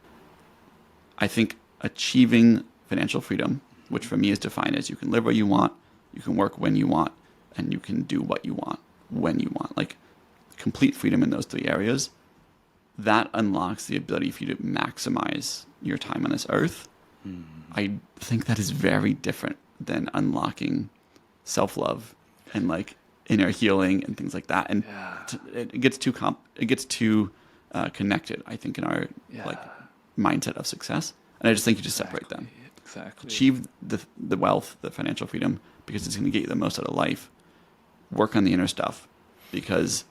I think achieving financial freedom, which for me is defined as you can live where you want, you can work when you want, and you can do what you want when you want. Like, complete freedom in those 3 areas, that unlocks the ability for you to maximize your time on this earth. I think that is very different than unlocking self-love and, like, inner healing and things like that. And it gets too connected, I think, in our like mindset of success. And I just think you just separate them. Exactly. Achieve the wealth, the financial freedom, because it's going to get you the most out of life. Work on the inner stuff, because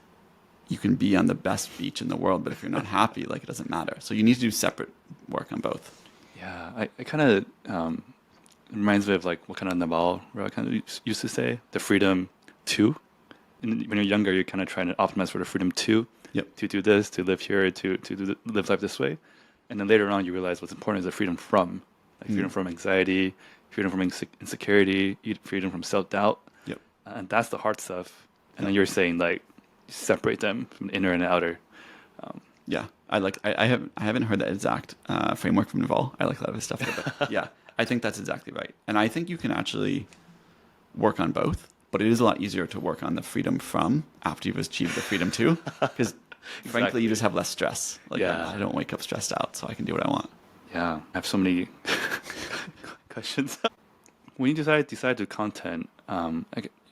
you can be on the best beach in the world, but if you're not happy, like, it doesn't matter. So you need to do separate work on both. Yeah, I kind of reminds me of like what kind of Naval kind of used to say, the freedom to. And when you're younger, you're kind of trying to optimize for the freedom to do this, to live here, to live life this way. And then later on, you realize what's important is the freedom from, like freedom from anxiety, freedom from insecurity, freedom from self-doubt. Yep. And that's the hard stuff. And then you're saying like separate them from the inner and the outer. Yeah, I haven't heard that exact framework from Naval. I like a lot of his stuff, but yeah, I think that's exactly right. And I think you can actually work on both, but it is a lot easier to work on the freedom from after you've achieved the freedom to, because frankly, you just have less stress. Like, I don't wake up stressed out, so I can do what I want. Yeah, I have so many questions. When you decide to do content,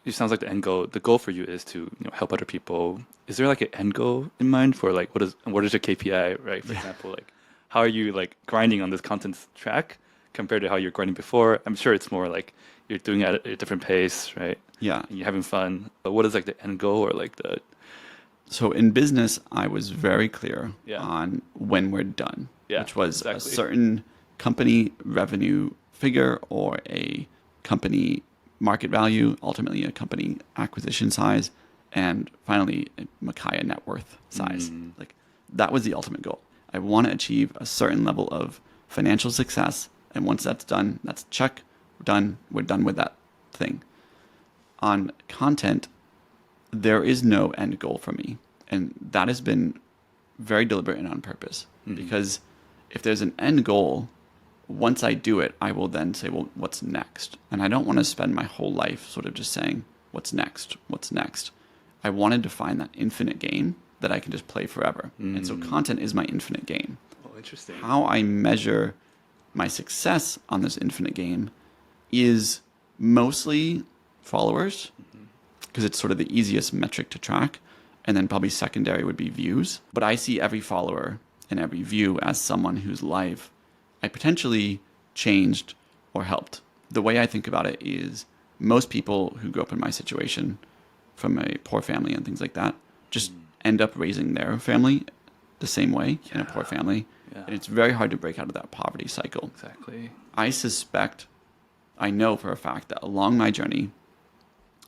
it sounds like the goal for you is to help other people. Is there like an end goal in mind for like what is your KPI, right? For example, like how are you like grinding on this content track compared to how you're grinding before? I'm sure it's more like you're doing it at a different pace, right? Yeah. And you're having fun. But what is like the end goal or like the... So in business, I was very clear on when we're done, which was a certain company revenue figure or a company market value, ultimately a company acquisition size, and finally a Michia net worth size. Like, that was the ultimate goal. I want to achieve a certain level of financial success, and once that's done, that's check, done, we're done with that thing. On content, there is no end goal for me, and that has been very deliberate and on purpose, because if there's an end goal, once I do it, I will then say, well, what's next? And I don't want to spend my whole life sort of just saying, what's next? What's next? I wanted to find that infinite game that I can just play forever. And so content is my infinite game. Oh, interesting. How I measure my success on this infinite game is mostly followers, because it's sort of the easiest metric to track. And then probably secondary would be views. But I see every follower and every view as someone whose life I potentially changed or helped. The way I think about it is most people who grew up in my situation from a poor family and things like that just end up raising their family the same way in a poor family. Yeah. And it's very hard to break out of that poverty cycle. Exactly. I know for a fact that along my journey,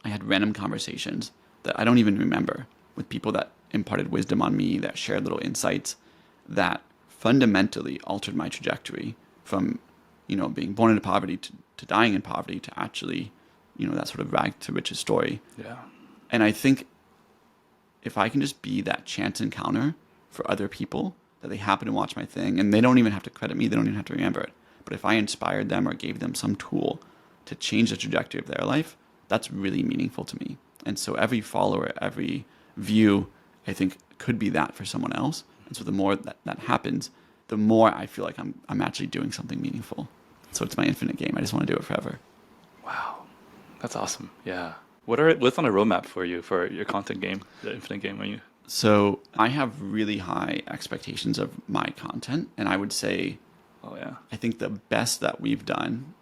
I had random conversations that I don't even remember with people that imparted wisdom on me, that shared little insights that fundamentally altered my trajectory from, being born into poverty to dying in poverty to actually, that sort of rag to riches story. Yeah. And I think if I can just be that chance encounter for other people, that they happen to watch my thing and they don't even have to credit me, they don't even have to remember it. But if I inspired them or gave them some tool to change the trajectory of their life, that's really meaningful to me. And so every follower, every view, I think could be that for someone else. And so the more that happens, the more I feel like I'm actually doing something meaningful. So it's my infinite game. I just want to do it forever. Wow. That's awesome. Yeah. What's on the roadmap for you for your content game, the infinite game? So I have really high expectations of my content. And I would say, I think the best that we've done,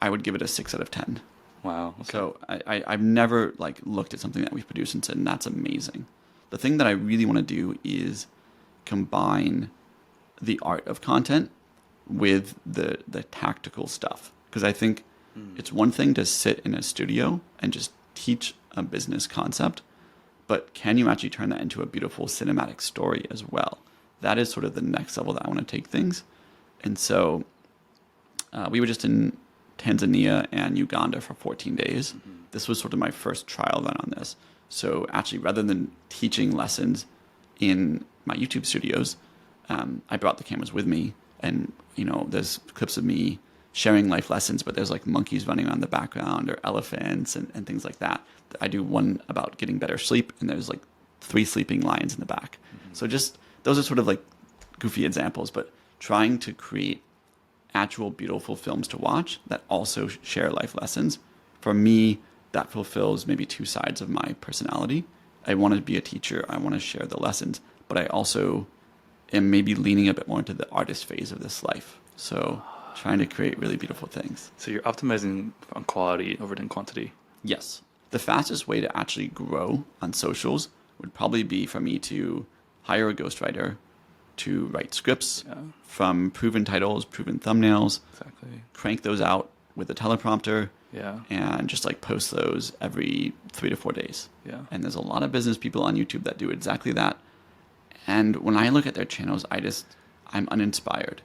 I would give it a 6 out of 10. Wow. Okay. So I've never looked at something that we've produced and said, that's amazing. The thing that I really want to do is combine the art of content with the tactical stuff. Because I think it's one thing to sit in a studio and just teach a business concept, but can you actually turn that into a beautiful cinematic story as well? That is sort of the next level that I want to take things. And so we were just in Tanzania and Uganda for 14 days. This was sort of my first trial run on this. So actually, rather than teaching lessons in my YouTube studios, I brought the cameras with me, and there's clips of me sharing life lessons, but there's monkeys running around the background or elephants and things like that. I do one about getting better sleep, and there's 3 sleeping lions in the back. So just those are sort of goofy examples, but trying to create actual beautiful films to watch that also share life lessons. For me, that fulfills maybe 2 sides of my personality. I want to be a teacher. I want to share the lessons, but I also am maybe leaning a bit more into the artist phase of this life. So trying to create really beautiful things. So you're optimizing on quality over than quantity. Yes. The fastest way to actually grow on socials would probably be for me to hire a ghostwriter to write scripts from proven titles, proven thumbnails, crank those out with a teleprompter, and just like post those every 3 to 4 days. And there's a lot of business people on YouTube that do exactly that. And when I look at their channels, I'm uninspired.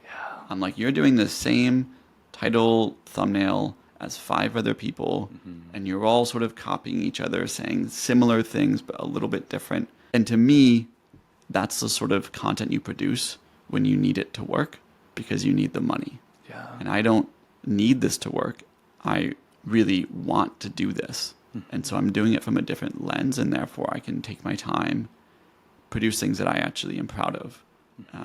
I'm like, you're doing the same title, thumbnail as 5 other people, and you're all sort of copying each other, saying similar things, but a little bit different. And to me, that's the sort of content you produce when you need it to work because you need the money. And I don't need this to work. I really want to do this. And so I'm doing it from a different lens, and therefore I can take my time, produce things that I actually am proud of,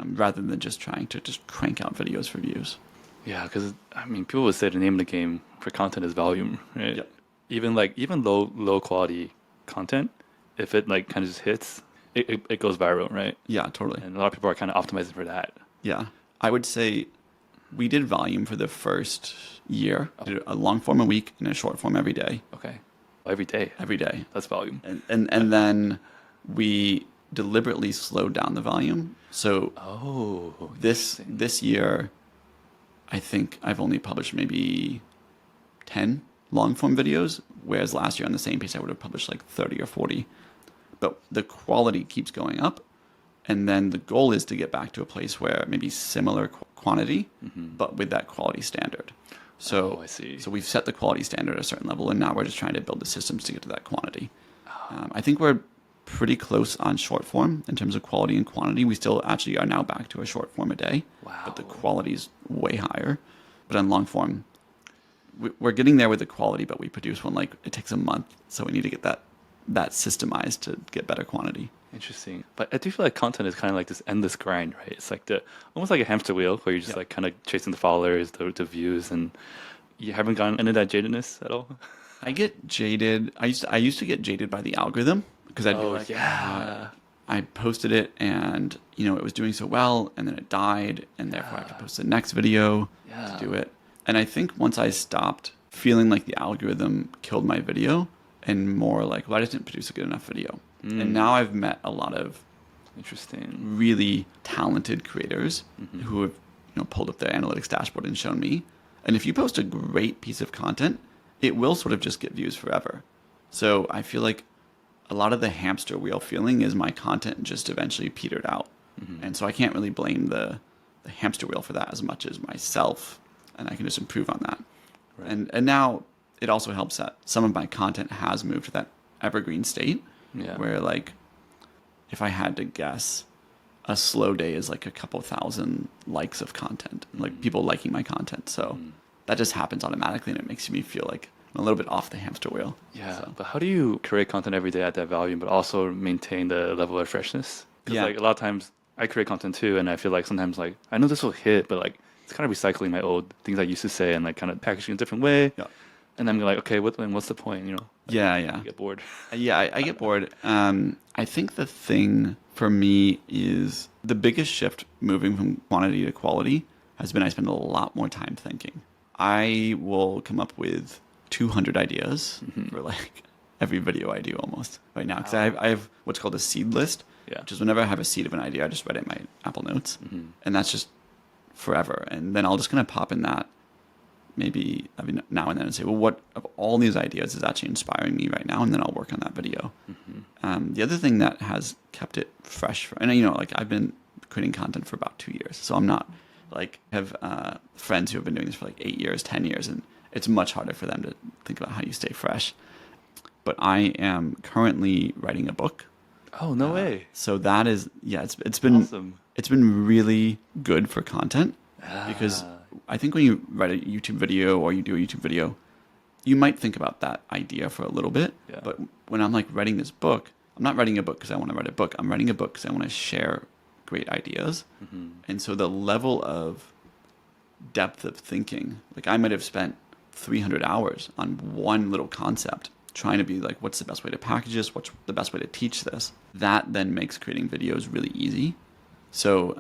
rather than just trying to just crank out videos for views. Yeah, because I mean, people would say the name of the game for content is volume, right? Yep. Even low quality content, if it like kind of just hits, it goes viral, right? Yeah, totally. And a lot of people are kind of optimizing for that. Yeah, I would say we did volume for the first year. We did a long form a week and a short form every day. Okay, every day. Every day. That's volume. And then we deliberately slowed down the volume. So this year, I think I've only published maybe 10 long form videos, whereas last year on the same pace I would have published like 30 or 40. But the quality keeps going up, and then the goal is to get back to a place where maybe similar quantity, but with that quality standard. So I see. So we've set the quality standard at a certain level, and now we're just trying to build the systems to get to that quantity. I think we're pretty close on short form in terms of quality and quantity. We still actually are now back to a short form a day, but the quality is way higher. But on long form, we're getting there with the quality, but we produce one like it takes a month, so we need to get that systemized to get better quantity. Interesting. But I do feel like content is kind of like this endless grind, right? It's like almost like a hamster wheel where you're just like kind of chasing the followers, the views, and you haven't gotten into that jadedness at all? I get jaded. I used to get jaded by the algorithm because I'd be like, I posted it and it was doing so well, and then it died, and therefore I have to post the next video to do it. And I think once I stopped feeling like the algorithm killed my video, and more like, well, I just didn't produce a good enough video. And now I've met a lot of really talented creators who have pulled up their analytics dashboard and shown me. And if you post a great piece of content, it will sort of just get views forever. So I feel like a lot of the hamster wheel feeling is my content just eventually petered out. And so I can't really blame the hamster wheel for that as much as myself. And I can just improve on that. Right. And now it also helps that some of my content has moved to that evergreen state where, like, if I had to guess, a slow day is like a couple thousand likes of content, like people liking my content. So that just happens automatically, and it makes me feel like I'm a little bit off the hamster wheel. Yeah, so. But how do you create content every day at that volume, but also maintain the level of freshness? Because like a lot of times I create content too, and I feel like sometimes like I know this will hit, but like it's kind of recycling my old things I used to say and like kind of packaging a different way. Yeah. And I'm like, okay, what's the point? Like, I get bored. I get bored. I think the thing for me is the biggest shift moving from quantity to quality has been I spend a lot more time thinking. I will come up with 200 ideas for like every video I do almost right now. Because I have what's called a seed list, which is whenever I have a seed of an idea, I just write it in my Apple Notes. And that's just forever. And then I'll just kind of pop in that maybe every now and then and say, well, what of all these ideas is actually inspiring me right now? And then I'll work on that video. The other thing that has kept it fresh, and like I've been creating content for about 2 years. So I'm not like, I have friends who have been doing this for like 8 years, 10 years, and it's much harder for them to think about how you stay fresh. But I am currently writing a book. Oh, no way. So that is, it's been awesome. It's been really good for content because I think when you write a YouTube video or you do a YouTube video, you might think about that idea for a little bit. Yeah. But when I'm like writing this book, I'm not writing a book because I want to write a book. I'm writing a book because I want to share great ideas. And so the level of depth of thinking, like I might have spent 300 hours on one little concept trying to be like, what's the best way to package this? What's the best way to teach this? That then makes creating videos really easy. So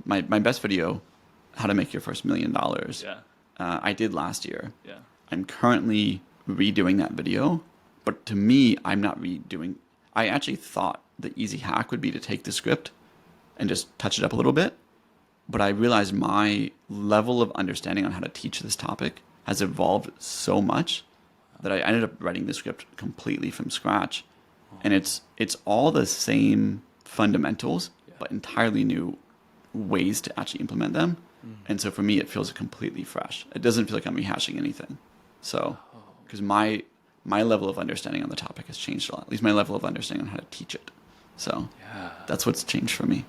my best video, how to make your first $1 million, I did last year. Yeah. I'm currently redoing that video, but to me, I'm not redoing. I actually thought the easy hack would be to take the script and just touch it up a little bit. But I realized my level of understanding on how to teach this topic has evolved so much that I ended up writing the script completely from scratch. And it's all the same fundamentals, but entirely new ways to actually implement them. And so for me, it feels completely fresh. It doesn't feel like I'm rehashing anything. So, because my level of understanding on the topic has changed a lot, at least my level of understanding on how to teach it. So that's what's changed for me.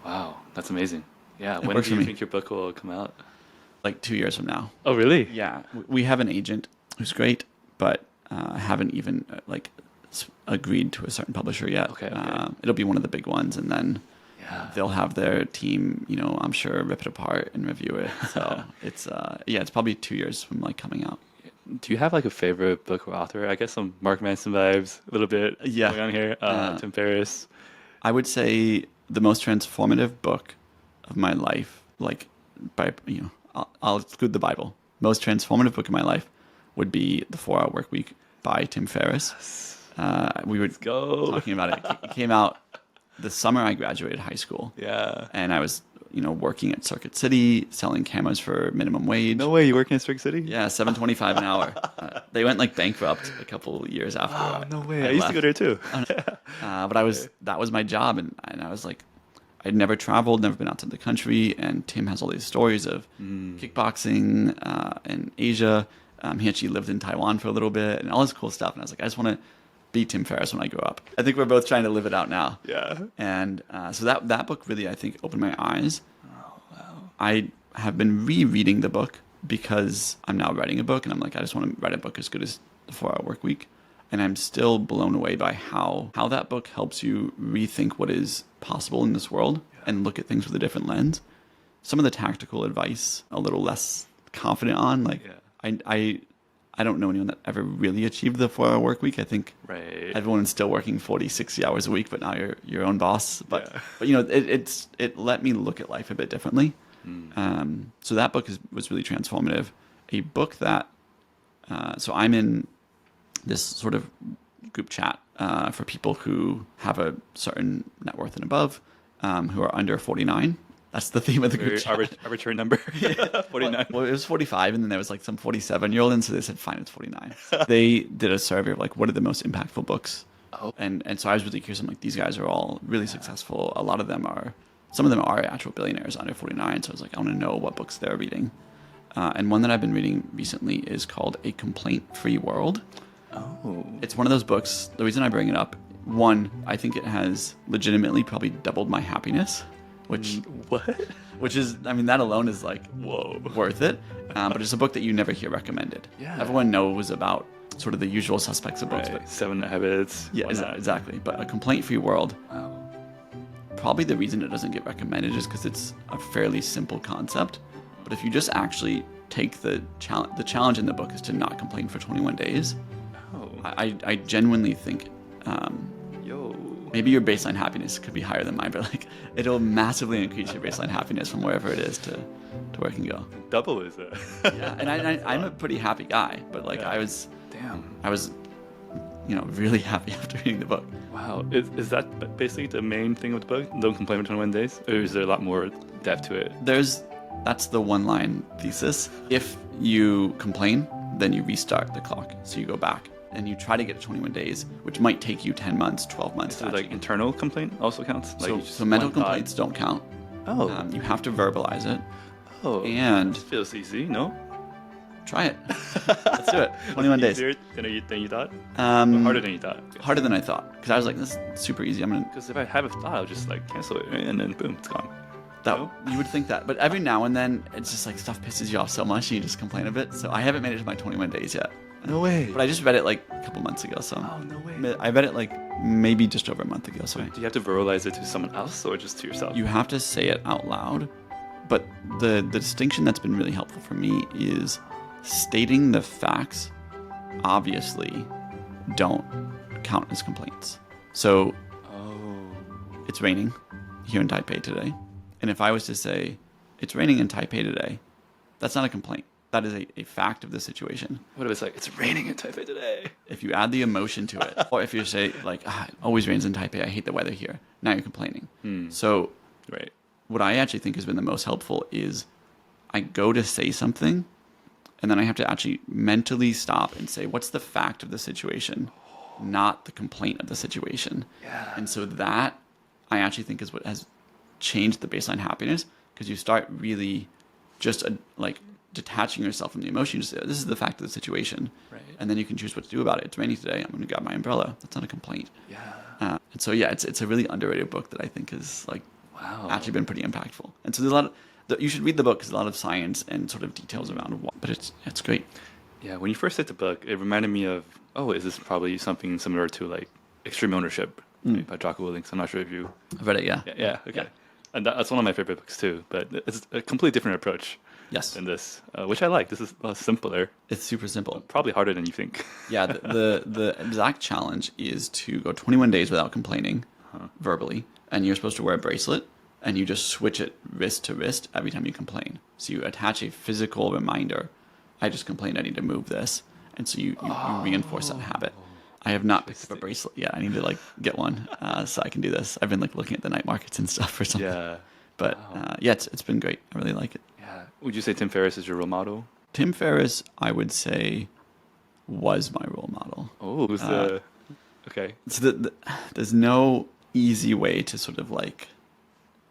Wow, that's amazing. Yeah, It when works do you for me. think your book will come out? Like 2 years from now. Oh, really? Yeah, we have an agent who's great, but haven't even agreed to a certain publisher yet. Okay. It'll be one of the big ones, and then they'll have their team, I'm sure, rip it apart and review it. So it's probably 2 years from like coming out. Do you have like a favorite book or author? I guess some Mark Manson vibes a little bit going on here. Tim Ferriss. I would say the most transformative book of my life, like I'll exclude the Bible. Most transformative book of my life would be The 4-Hour Workweek by Tim Ferriss. We were talking about it. It came out the summer I graduated high school. Yeah. And I was, working at Circuit City, selling cameras for minimum wage. No way, you work in Circuit City? Yeah, $7.25 an hour. They went like bankrupt a couple years after. Oh, no way. I used to go there too. But that was my job, and I was like, I'd never traveled, never been outside the country, and Tim has all these stories of kickboxing in Asia. He actually lived in Taiwan for a little bit, and all this cool stuff. And I was like, I just want to be Tim Ferriss when I grow up. I think we're both trying to live it out now. Yeah. And so that book really, I think, opened my eyes. Oh, wow. I have been rereading the book because I'm now writing a book, and I'm like, I just want to write a book as good as The 4-Hour Workweek. And I'm still blown away by how that book helps you rethink what is possible in this world and look at things with a different lens. Some of the tactical advice, a little less confident on. Like, I don't know anyone that ever really achieved the 4-hour work week. I think everyone's still working 40, 60 hours a week, but now you're your own boss. But it let me look at life a bit differently. So that book was really transformative. A book that, so I'm in this sort of group chat for people who have a certain net worth and above, who are under 49. That's the theme of the group chat. Arbitrary number. 49. Well, it was 45, and then there was like some 47-year-old, and so they said, fine, it's 49. They did a survey of like, what are the most impactful books? Oh. And so I was really curious. I'm like, these guys are all really successful. A lot of them are, some of them are actual billionaires under 49. So I was like, I want to know what books they're reading. And one that I've been reading recently is called A Complaint-Free World. Oh. It's one of those books. The reason I bring it up, one, I think it has legitimately probably doubled my happiness. Which is, I mean, that alone is like, whoa, worth it. But it's a book that you never hear recommended. Yeah. Everyone knows about sort of the usual suspects of books. But 7 Habits. Yeah, exactly. But A Complaint-Free World, probably the reason it doesn't get recommended is because it's a fairly simple concept. But if you just actually take the challenge in the book is to not complain for 21 days. Oh. I genuinely think maybe your baseline happiness could be higher than mine, but like it'll massively increase your baseline happiness from wherever it is to where it can go. Double is it? Yeah, and I'm a pretty happy guy, but like I was really happy after reading the book. Wow, is that basically the main thing with the book? Don't complain for 21 days, or is there a lot more depth to it? That's the one-line thesis. If you complain, then you restart the clock, so you go back. And you try to get to 21 days, which might take you 10 months, 12 months. So like internal complaint also counts? Like so mental complaints don't count. Oh. You have to verbalize it. Oh. And it feels easy, no? Try it. Let's do it. 21 days. Easier than you thought? Or harder than you thought? Harder than I thought. Because I was like, this is super easy. Because if I have a thought, I'll just like cancel it, and then boom, it's gone. You would think that. But every now and then, it's just like stuff pisses you off so much, and you just complain a bit. So I haven't made it to my 21 days yet. No way. But I just read it like a couple months ago. So oh, no way. I read it like maybe just over a month ago. So do you have to verbalize it to someone else or just to yourself? You have to say it out loud. But the distinction that's been really helpful for me is stating the facts obviously don't count as complaints. So it's raining. here in Taipei today. And if I was to say, it's raining in Taipei today, that's not a complaint. That is a fact of the situation. What if it's like, it's raining in Taipei today? If you add the emotion to it, or if you say like, it always rains in Taipei, I hate the weather here, now you're complaining. So Right. what I actually think has been the most helpful is I go to say something, and then I have to actually mentally stop and say, what's the fact of the situation, not the complaint of the situation. Yeah. And so that I actually think is what has changed the baseline happiness, because you start really just like detaching yourself from the emotion. You just say, this is the fact of the situation. Right. And then you can choose what to do about it. It's raining today. I'm going to grab my umbrella. That's not a complaint. Yeah. And so, yeah, it's a really underrated book that I think is like Wow. actually been pretty impactful. And so there's a lot of, you should read the book, because there's a lot of science and sort of details around what, but it's great. Yeah, when you first read the book, it reminded me of, is this probably something similar to like Extreme Ownership by Jocko Willink? I'm not sure if you... I've read it, yeah. Yeah, okay. Yeah. And that's one of my favorite books too, but it's a completely different approach Yes. than this, which I like. This is a lot simpler, It's super simple. probably harder than you think. Yeah, the exact challenge is to go 21 days without complaining verbally, and you're supposed to wear a bracelet, and you just switch it wrist to wrist every time you complain. So you attach a physical reminder. I just complained, I need to move this. And so you reinforce that habit. I have not picked up a bracelet yet. I need to like get one so I can do this. I've been like looking at the night markets and stuff or something. Yeah. But yeah, it's been great. I really like it. Yeah. Would you say Tim Ferriss is your role model? Tim Ferriss, I would say, was my role model. Oh, who's the... Okay. So there's no easy way to sort of like,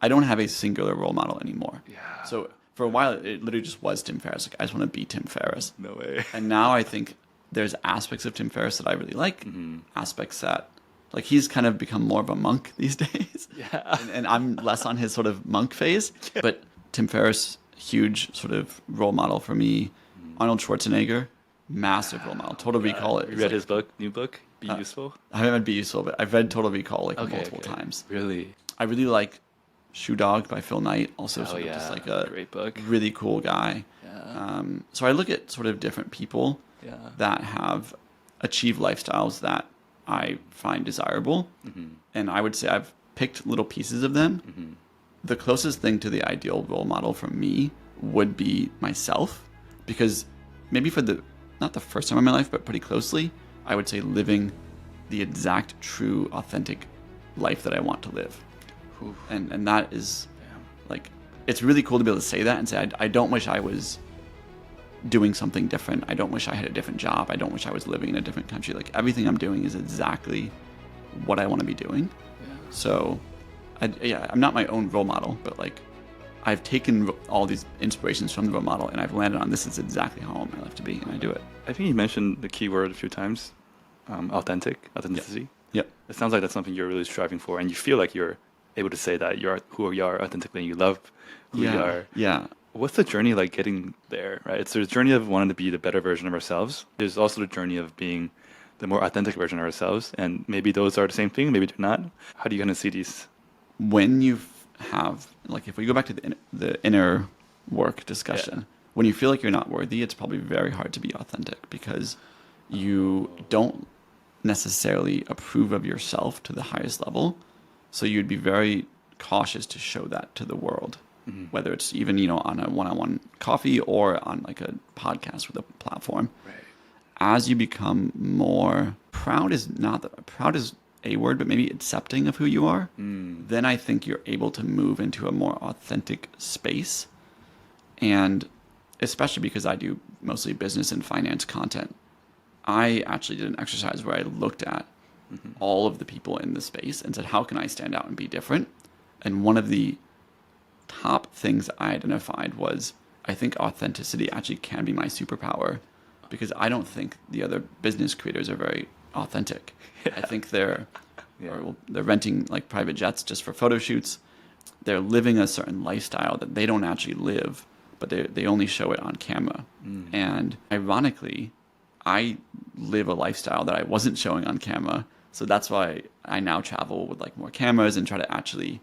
I don't have a singular role model anymore. Yeah. So for a while, it literally just was Tim Ferriss. Like, I just want to be Tim Ferriss. No way. And now I think there's aspects of Tim Ferriss that I really like, aspects that, like, he's kind of become more of a monk these days. Yeah. And I'm less on his sort of monk phase. Yeah. But Tim Ferriss, huge sort of role model for me. Arnold Schwarzenegger, massive role model. Total Recall. You read his book, new book, Be Useful? I haven't read Be Useful, but I've read Total Recall like multiple times. Really? I really like Shoe Dog by Phil Knight, also sort of just like a great book. really cool guy. Yeah. So I look at sort of different people that have achieved lifestyles that I find desirable, and I would say I've picked little pieces of them. The closest thing to the ideal role model for me would be myself, because maybe for not the first time in my life, but pretty closely, I would say living the exact, true, authentic life that I want to live. And that is, like, it's really cool to be able to say that and say, I don't wish I was doing something different. I don't wish I had a different job. I don't wish I was living in a different country. Like, everything I'm doing is exactly what I want to be doing. Yeah. So, I'm not my own role model, but, like, I've taken all these inspirations from the role model, and I've landed on this is exactly how I want my life to be, and I do it. I think you mentioned the key word a few times, authenticity. Yep. It sounds like that's something you're really striving for, and you feel like you're able to say that you're who you are authentically, and you love who you are. Yeah. What's the journey like getting there, right? It's the journey of wanting to be the better version of ourselves. There's also the journey of being the more authentic version of ourselves, and maybe those are the same thing, maybe they're not. How do you kind of see these? When you have, like, if we go back to the inner work discussion, when you feel like you're not worthy, it's probably very hard to be authentic, because you don't necessarily approve of yourself to the highest level. So you'd be very cautious to show that to the world, whether it's even, on a one-on-one coffee or on like a podcast with a platform. Right. As you become more proud is a word, but maybe accepting of who you are, then I think you're able to move into a more authentic space. And especially because I do mostly business and finance content, I actually did an exercise where I looked at all of the people in the space and said, how can I stand out and be different? And one of the top things I identified was, I think authenticity actually can be my superpower, because I don't think the other business creators are very authentic. I think they're renting like private jets just for photo shoots. They're living a certain lifestyle that they don't actually live, but they only show it on camera. And ironically, I live a lifestyle that I wasn't showing on camera. So that's why I now travel with like more cameras and try to actually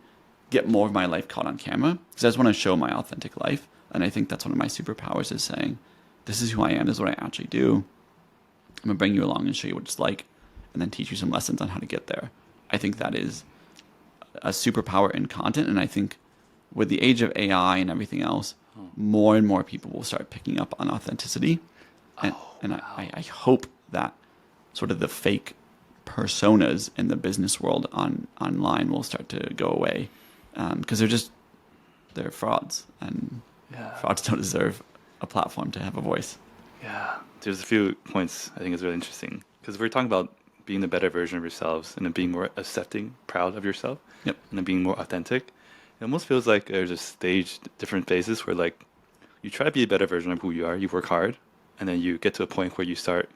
get more of my life caught on camera, because I just want to show my authentic life. And I think that's one of my superpowers, is saying, this is who I am, this is what I actually do. I'm going to bring you along and show you what it's like, and then teach you some lessons on how to get there. I think that is a superpower in content. And I think with the age of AI and everything else, more and more people will start picking up on authenticity. And, I hope that sort of the fake personas in the business world online will start to go away. Because they're frauds, and frauds don't deserve a platform to have a voice. Yeah, there's a few points I think is really interesting. Because we're talking about being the better version of yourselves and then being more accepting, proud of yourself, Yep. and then being more authentic. It almost feels like there's a stage, different phases where like you try to be a better version of who you are, you work hard, and then you get to a point where you start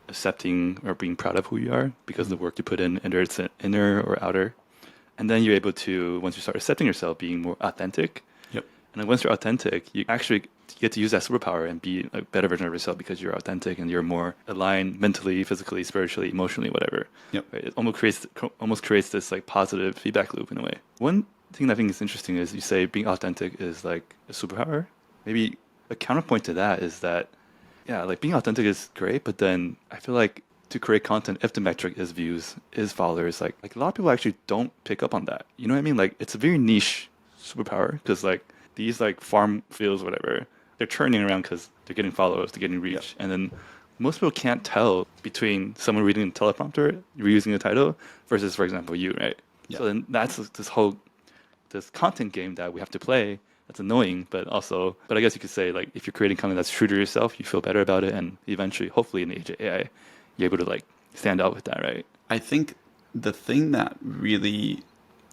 accepting or being proud of who you are because of the work you put in, whether it's inner or outer. And then you're able to, once you start accepting yourself, being more authentic. Yep. And then once you're authentic, you actually get to use that superpower and be a better version of yourself because you're authentic and you're more aligned mentally, physically, spiritually, emotionally, whatever. Yep. Right? It almost creates this like positive feedback loop in a way. One thing that I think is interesting is you say being authentic is like a superpower. Maybe a counterpoint to that is that, yeah, like being authentic is great, but then I feel like to create content, if the metric is views, is followers, like a lot of people actually don't pick up on that. You know what I mean? Like it's a very niche superpower because like these like farm fields, whatever, they're churning around because they're getting followers, they're getting reach. Yeah. And then most people can't tell between someone reading the teleprompter, reusing the title, versus, for example, you, right? Yeah. So then that's this content game that we have to play. That's annoying, but I guess you could say like if you're creating content that's true to yourself, you feel better about it, and eventually, hopefully, in the age of AI, you're able to like stand out with that, right? I think the thing that really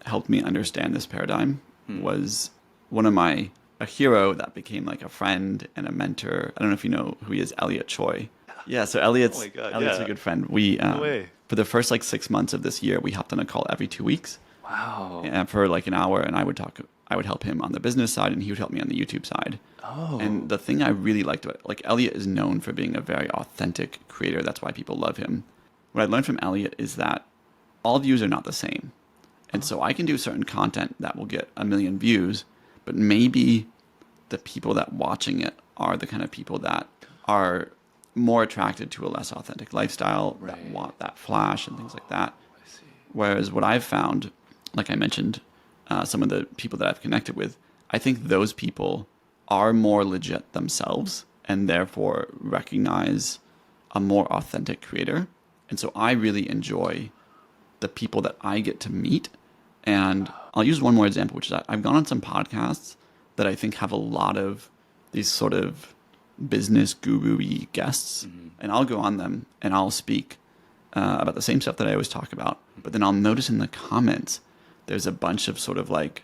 helped me understand this paradigm was a hero that became like a friend and a mentor. I don't know if you know who he is, Elliot Choi. Yeah, so Elliot's a good friend. We No way. For the first like 6 months of this year, we hopped on a call every 2 weeks. Wow. And for like an hour, and I would help him on the business side, and he would help me on the YouTube side. Oh. And the thing I really liked about it, like Elliot is known for being a very authentic creator. That's why people love him. What I learned from Elliot is that all views are not the same. And so I can do certain content that will get 1 million views, but maybe the people that watching it are the kind of people that are more attracted to a less authentic lifestyle, that want that flash and things like that. I see. Whereas what I've found, like I mentioned, some of the people that I've connected with, I think those people are more legit themselves and therefore recognize a more authentic creator. And so I really enjoy the people that I get to meet. And I'll use one more example, which is that I've gone on some podcasts that I think have a lot of these sort of business guru-y guests. And I'll go on them and I'll speak about the same stuff that I always talk about. But then I'll notice in the comments, there's a bunch of sort of like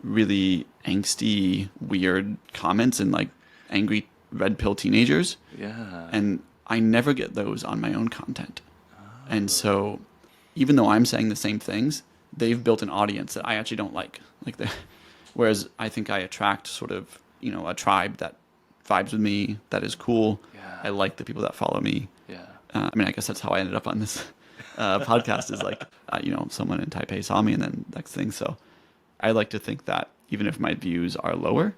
really angsty, weird comments and like angry red pill teenagers. Yeah. And I never get those on my own content. And so even though I'm saying the same things, they've built an audience that I actually don't like. Whereas I think I attract sort of, a tribe that vibes with me, that is cool. Yeah. I like the people that follow me. Yeah. I guess that's how I ended up on this podcast is like, someone in Taipei saw me and then next thing. So I like to think that even if my views are lower,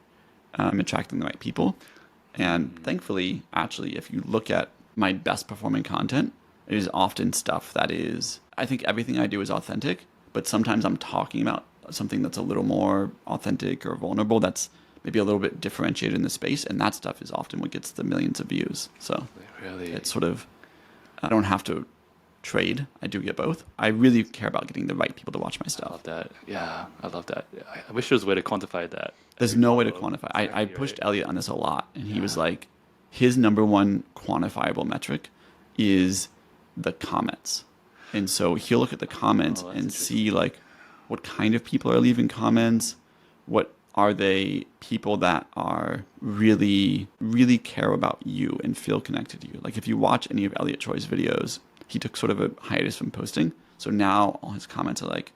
I'm attracting the right people. And thankfully, actually, if you look at my best performing content, it is often stuff that is, I think everything I do is authentic, but sometimes I'm talking about something that's a little more authentic or vulnerable that's maybe a little bit differentiated in the space, and that stuff is often what gets the millions of views. So Really? it's sort of, I don't have to trade. I do get both. I really care about getting the right people to watch my I stuff. love that. Yeah, I love that. I wish there was a way to quantify that. There's no way to quantify. I pushed Elliot on this a lot, and he was like, his number one quantifiable metric is the comments. And so he'll look at the comments and see like what kind of people are leaving comments, what are they people that are really, really care about you and feel connected to you. Like if you watch any of Elliot Choi's videos, he took sort of a hiatus from posting. So now all his comments are like,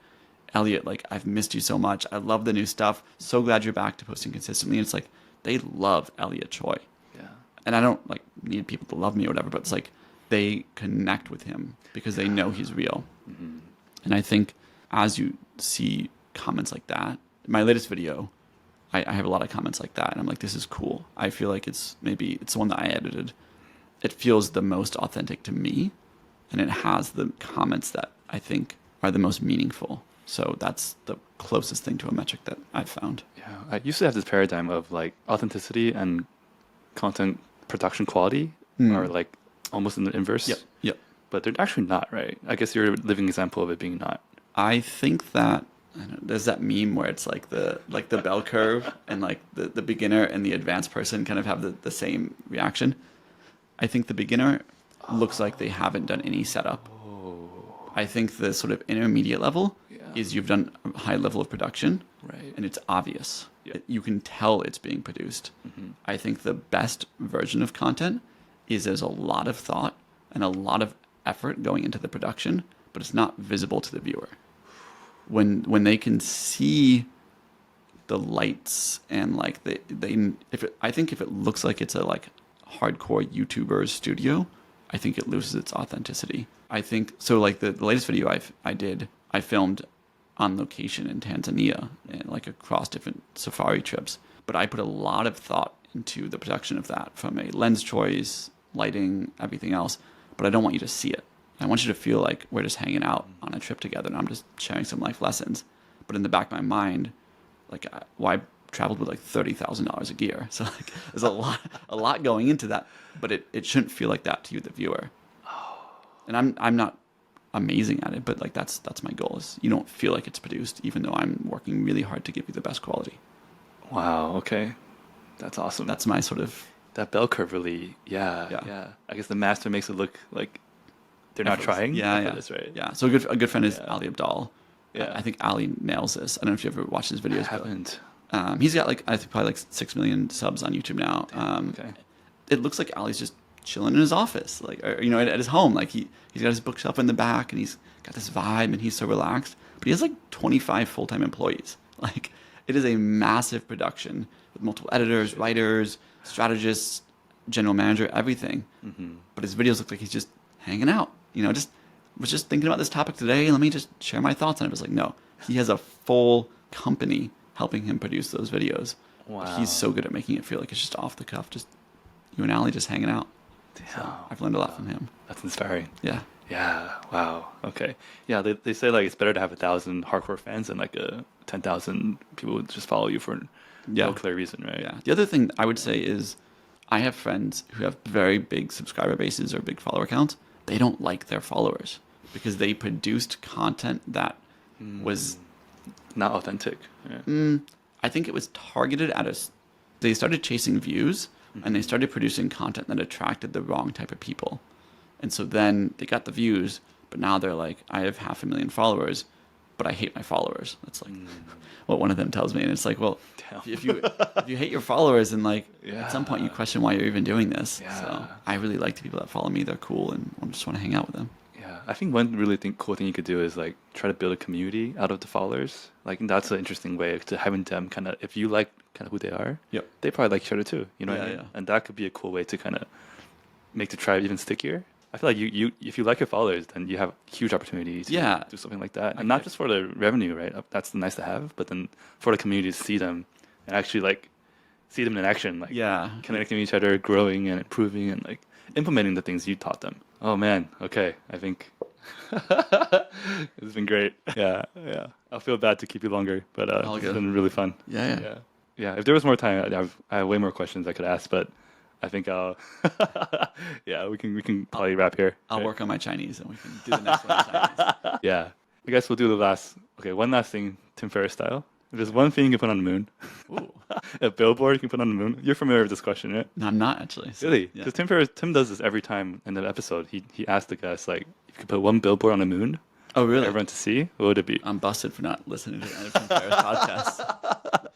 Elliot, like I've missed you so much. I love the new stuff. So glad you're back to posting consistently. And it's like, they love Elliot Choi. Yeah. And I don't like need people to love me or whatever, but it's like they connect with him because they know he's real. Mm-hmm. And I think as you see comments like that, my latest video, I have a lot of comments like that. And I'm like, this is cool. I feel like it's the one that I edited. It feels the most authentic to me. And it has the comments that I think are the most meaningful. So that's the closest thing to a metric that I've found. Yeah, I used to have this paradigm of like authenticity and content production quality are like almost in the inverse. Yep. But they're actually not, right? I guess you're a living example of it being not. I think that there's that meme where it's like the bell curve and like the beginner and the advanced person kind of have the same reaction. I think the beginner looks like they haven't done any setup. I think the sort of intermediate level is you've done a high level of production, Right. and it's obvious. Yeah. You can tell it's being produced. I think the best version of content is there's a lot of thought and a lot of effort going into the production, but it's not visible to the viewer. When they can see the lights and like I think if it looks like it's a like hardcore YouTuber's studio, I think it loses its authenticity. I think so. Like the latest video I filmed on location in Tanzania and like across different safari trips. But I put a lot of thought into the production of that, from a lens choice, lighting, everything else. But I don't want you to see it. I want you to feel like we're just hanging out on a trip together and I'm just sharing some life lessons. But in the back of my mind, like, I traveled with like $30,000 of gear. So like, there's a lot going into that, but it shouldn't feel like that to you, the viewer. And I'm not amazing at it, but like that's my goal, is you don't feel like it's produced, even though I'm working really hard to give you the best quality. Wow. Okay. That's awesome. That's my sort of... That bell curve really, yeah. I guess the master makes it look like they're not trying. Yeah. This, right? Yeah. So a good friend is Ali Abdal. Yeah. I think Ali nails this. I don't know if you ever watched his videos. I haven't. He's got like, I think probably like 6 million subs on YouTube now. Okay. It looks like Ali's just chilling in his office, like, or, at his home. Like he's got his bookshelf in the back and he's got this vibe and he's so relaxed. But he has like 25 full-time employees. Like, it is a massive production with multiple editors, writers, strategists, general manager, everything. But his videos look like he's just hanging out. Was just thinking about this topic today. Let me just share my thoughts on it. It's like, no, he has a full company helping him produce those videos. Wow. But he's so good at making it feel like it's just off the cuff, just you and Ali just hanging out. Damn. So I've learned a lot from him. That's inspiring. Yeah. Yeah. Wow. Okay. Yeah. They say like it's better to have 1,000 hardcore fans than like 10,000 people who just follow you for no clear reason, right? Yeah. The other thing I would say is I have friends who have very big subscriber bases or big follower counts. They don't like their followers because they produced content that was not authentic. Yeah. I think it was targeted at us. They started chasing views and they started producing content that attracted the wrong type of people. And so then they got the views, but now they're like, I have 500,000 followers, but I hate my followers. That's like what one of them tells me. And it's like, well, if you hate your followers, then like at some point you question why you're even doing this. Yeah. So I really like the people that follow me. They're cool and I just want to hang out with them. Yeah, I think one really cool thing you could do is like try to build a community out of the followers. Like that's an interesting way to having them kind of, if you like kind of who they are, they probably like each other too. You know what I mean? Yeah. And that could be a cool way to kind of make the tribe even stickier. I feel like you if you like your followers, then you have huge opportunities to do something like that. And not just for the revenue, right? That's nice to have, but then for the community to see them and actually like see them in action, like connecting with each other, growing and improving and like implementing the things you taught them. Oh man, okay. I think it's been great. Yeah. I'll feel bad to keep you longer, but it's been really fun. Yeah. If there was more time, I have way more questions I could ask, but I think I'll we can probably wrap here. I'll work on my Chinese and we can do the next one in Chinese. Yeah. I guess we'll do one last thing, Tim Ferriss style. If there's one thing you can put on the moon, a billboard you can put on the moon. You're familiar with this question, right? No, I'm not actually. So, really? Because Tim does this every time in the episode. He asks the guest, like, if you could put one billboard on the moon, oh really? For everyone to see, what would it be? I'm busted for not listening to the Tim Ferriss podcast.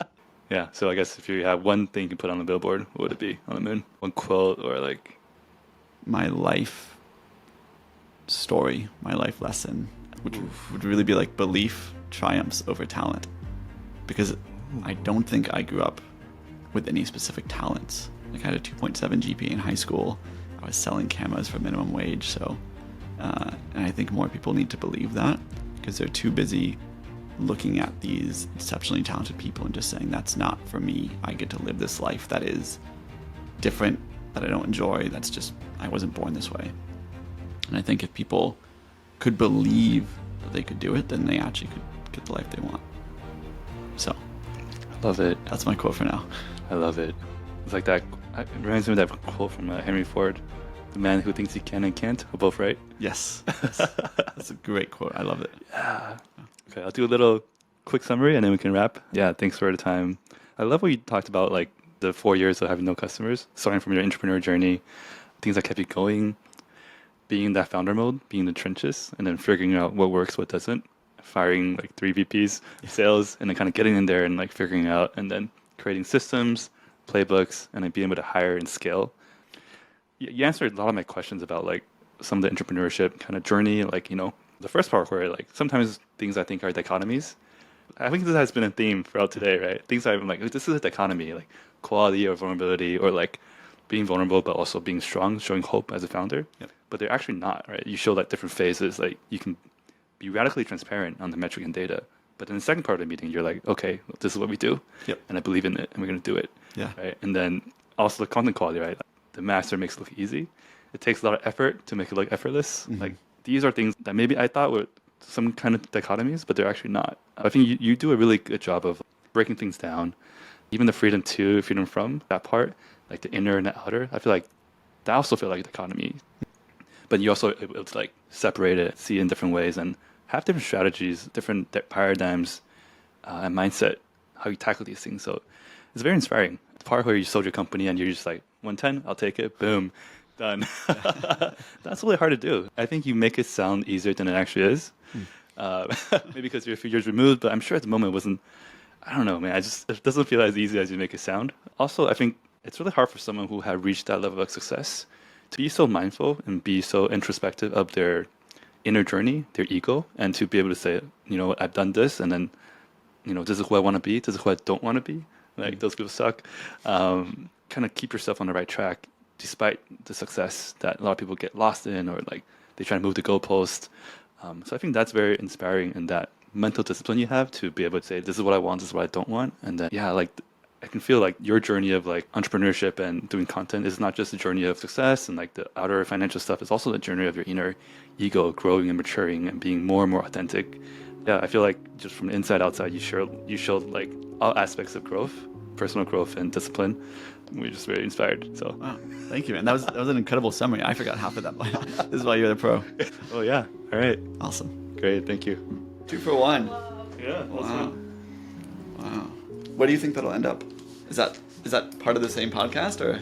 Yeah, so I guess if you have one thing you can put on the billboard, what would it be on the moon? One quote or like... My life story, my life lesson, which would really be like belief triumphs over talent. Because I don't think I grew up with any specific talents. Like I had a 2.7 GPA in high school. I was selling cameras for minimum wage. So, and I think more people need to believe that because they're too busy looking at these exceptionally talented people and just saying, that's not for me. I get to live this life that is different, that I don't enjoy. That's just, I wasn't born this way. And I think if people could believe that they could do it, then they actually get the life they want. So, I love it. That's my quote for now. I love it. It's like that. It reminds me of that quote from Henry Ford. The man who thinks he can and can't are both right. Yes. That's a great quote. I love it. Yeah. Okay, I'll do a little quick summary and then we can wrap. Yeah, thanks for the time. I love what you talked about, like the 4 years of having no customers, starting from your entrepreneur journey, things that kept you going, being in that founder mode, being in the trenches, and then figuring out what works, what doesn't, firing like 3 VPs, sales, and then kind of getting in there and like figuring out, and then creating systems, playbooks, and then being able to hire and scale. You answered a lot of my questions about like some of the entrepreneurship kind of journey, like, you know, the first part where like sometimes things I think are dichotomies. I think this has been a theme throughout today, right? Things I'm like, this is a dichotomy, like quality or vulnerability, or like being vulnerable but also being strong, showing hope as a founder. Yep. But they're actually not, right? You show like different phases, like you can be radically transparent on the metric and data. But in the second part of the meeting, you're like, okay, this is what we do. Yep. And I believe in it and we're going to do it. Yeah. Right. And then also the content quality, right? The master makes it look easy. It takes a lot of effort to make it look effortless. Mm-hmm. Like these are things that maybe I thought were some kind of dichotomies, but they're actually not. I think you do a really good job of breaking things down. Even the freedom to, freedom from, that part, like the inner and the outer, I feel like that also feel like a dichotomy. But you also able to like separate it, see it in different ways, and have different strategies, different paradigms, and mindset, how you tackle these things. So it's very inspiring. The part where you sold your company and you're just like, 110, I'll take it, boom, done. That's really hard to do. I think you make it sound easier than it actually is. Maybe because you're a few years removed, but I'm sure at the moment it wasn't, I don't know, man. It doesn't feel as easy as you make it sound. Also, I think it's really hard for someone who had reached that level of success to be so mindful and be so introspective of their inner journey, their ego, and to be able to say, you know, I've done this, and then, you know, this is who I want to be, this is who I don't want to be. Like, those people suck. Kind of keep yourself on the right track, despite the success that a lot of people get lost in, or like they try to move the goalpost. So I think that's very inspiring, and that mental discipline you have to be able to say, this is what I want, this is what I don't want. And then, yeah, like I can feel like your journey of like entrepreneurship and doing content is not just the journey of success and like the outer financial stuff. It's also the journey of your inner ego growing and maturing and being more and more authentic. Yeah, I feel like just from the inside outside, you showed like all aspects of growth, personal growth and discipline. We're just very inspired. So wow, thank you, man. That was an incredible summary. I forgot half of that. This is why you're the pro. Oh yeah, all right, Awesome, great, thank you. 2 for 1. Yeah, Wow. Wow. Where do you think that'll end up? Is that part of the same podcast, or?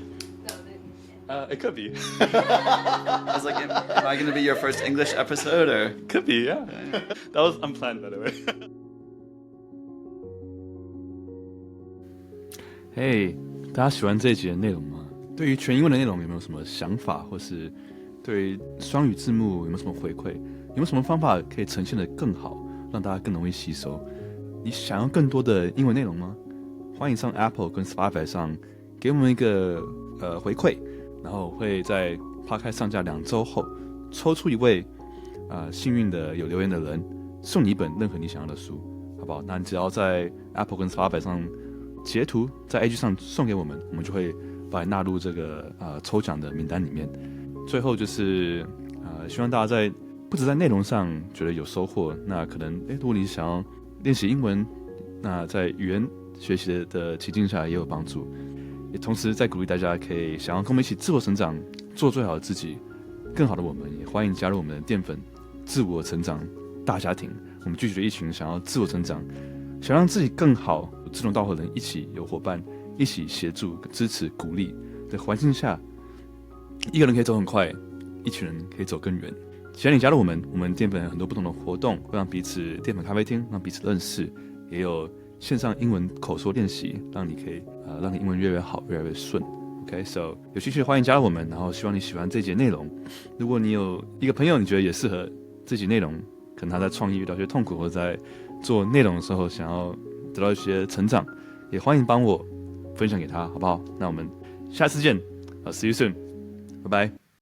It could be. I was like, am I going to be your first English episode, or? Could be, yeah. That was unplanned, by the way. Hey, 大家喜欢这一集的内容吗？对于全英文的内容有没有什么想法，或是对于双语字幕有没有什么回馈？有没有什么方法可以呈现得更好，让大家更容易吸收？你想要更多的英文内容吗？欢迎上 Apple 跟 Spotify 上给我们一个回馈，然后会在 Podcast 上架2周后抽出一位幸运的有留言的人，送你一本任何你想要的书，好不好？那你只要在 Apple 跟 Spotify 上截图，在 IG 上送给我们，我们就会把你纳入这个抽奖的名单里面。最后就是希望大家不只在内容上觉得有收获，那可能如果你想要练习英文，那在语言学习的情境下也有帮助，也同时在鼓励大家可以想要跟我们一起自我成长，做最好的自己，更好的我们，也欢迎加入我们的淀粉自我成长大家庭。我们聚集了一群想要自我成长，想让自己更好，志同道合的人一起有伙伴，一起协助、支持、鼓励的环境下，一个人可以走很快，一群人可以走更远。希望你加入我们淀粉有很多不同的活动，会让彼此淀粉咖啡厅，让彼此认识，也有线上英文口说练习，让你可以让你英文越来越好，越来越顺。OK，so 有兴趣的欢迎加入我们，然后希望你喜欢这节内容。如果你有一个朋友，你觉得也适合这集内容，可能他在创业遇到一些痛苦，或者在做内容的时候想要得到一些成长，也欢迎帮我分享给他，好不好？那我们下次见，See you soon，拜拜。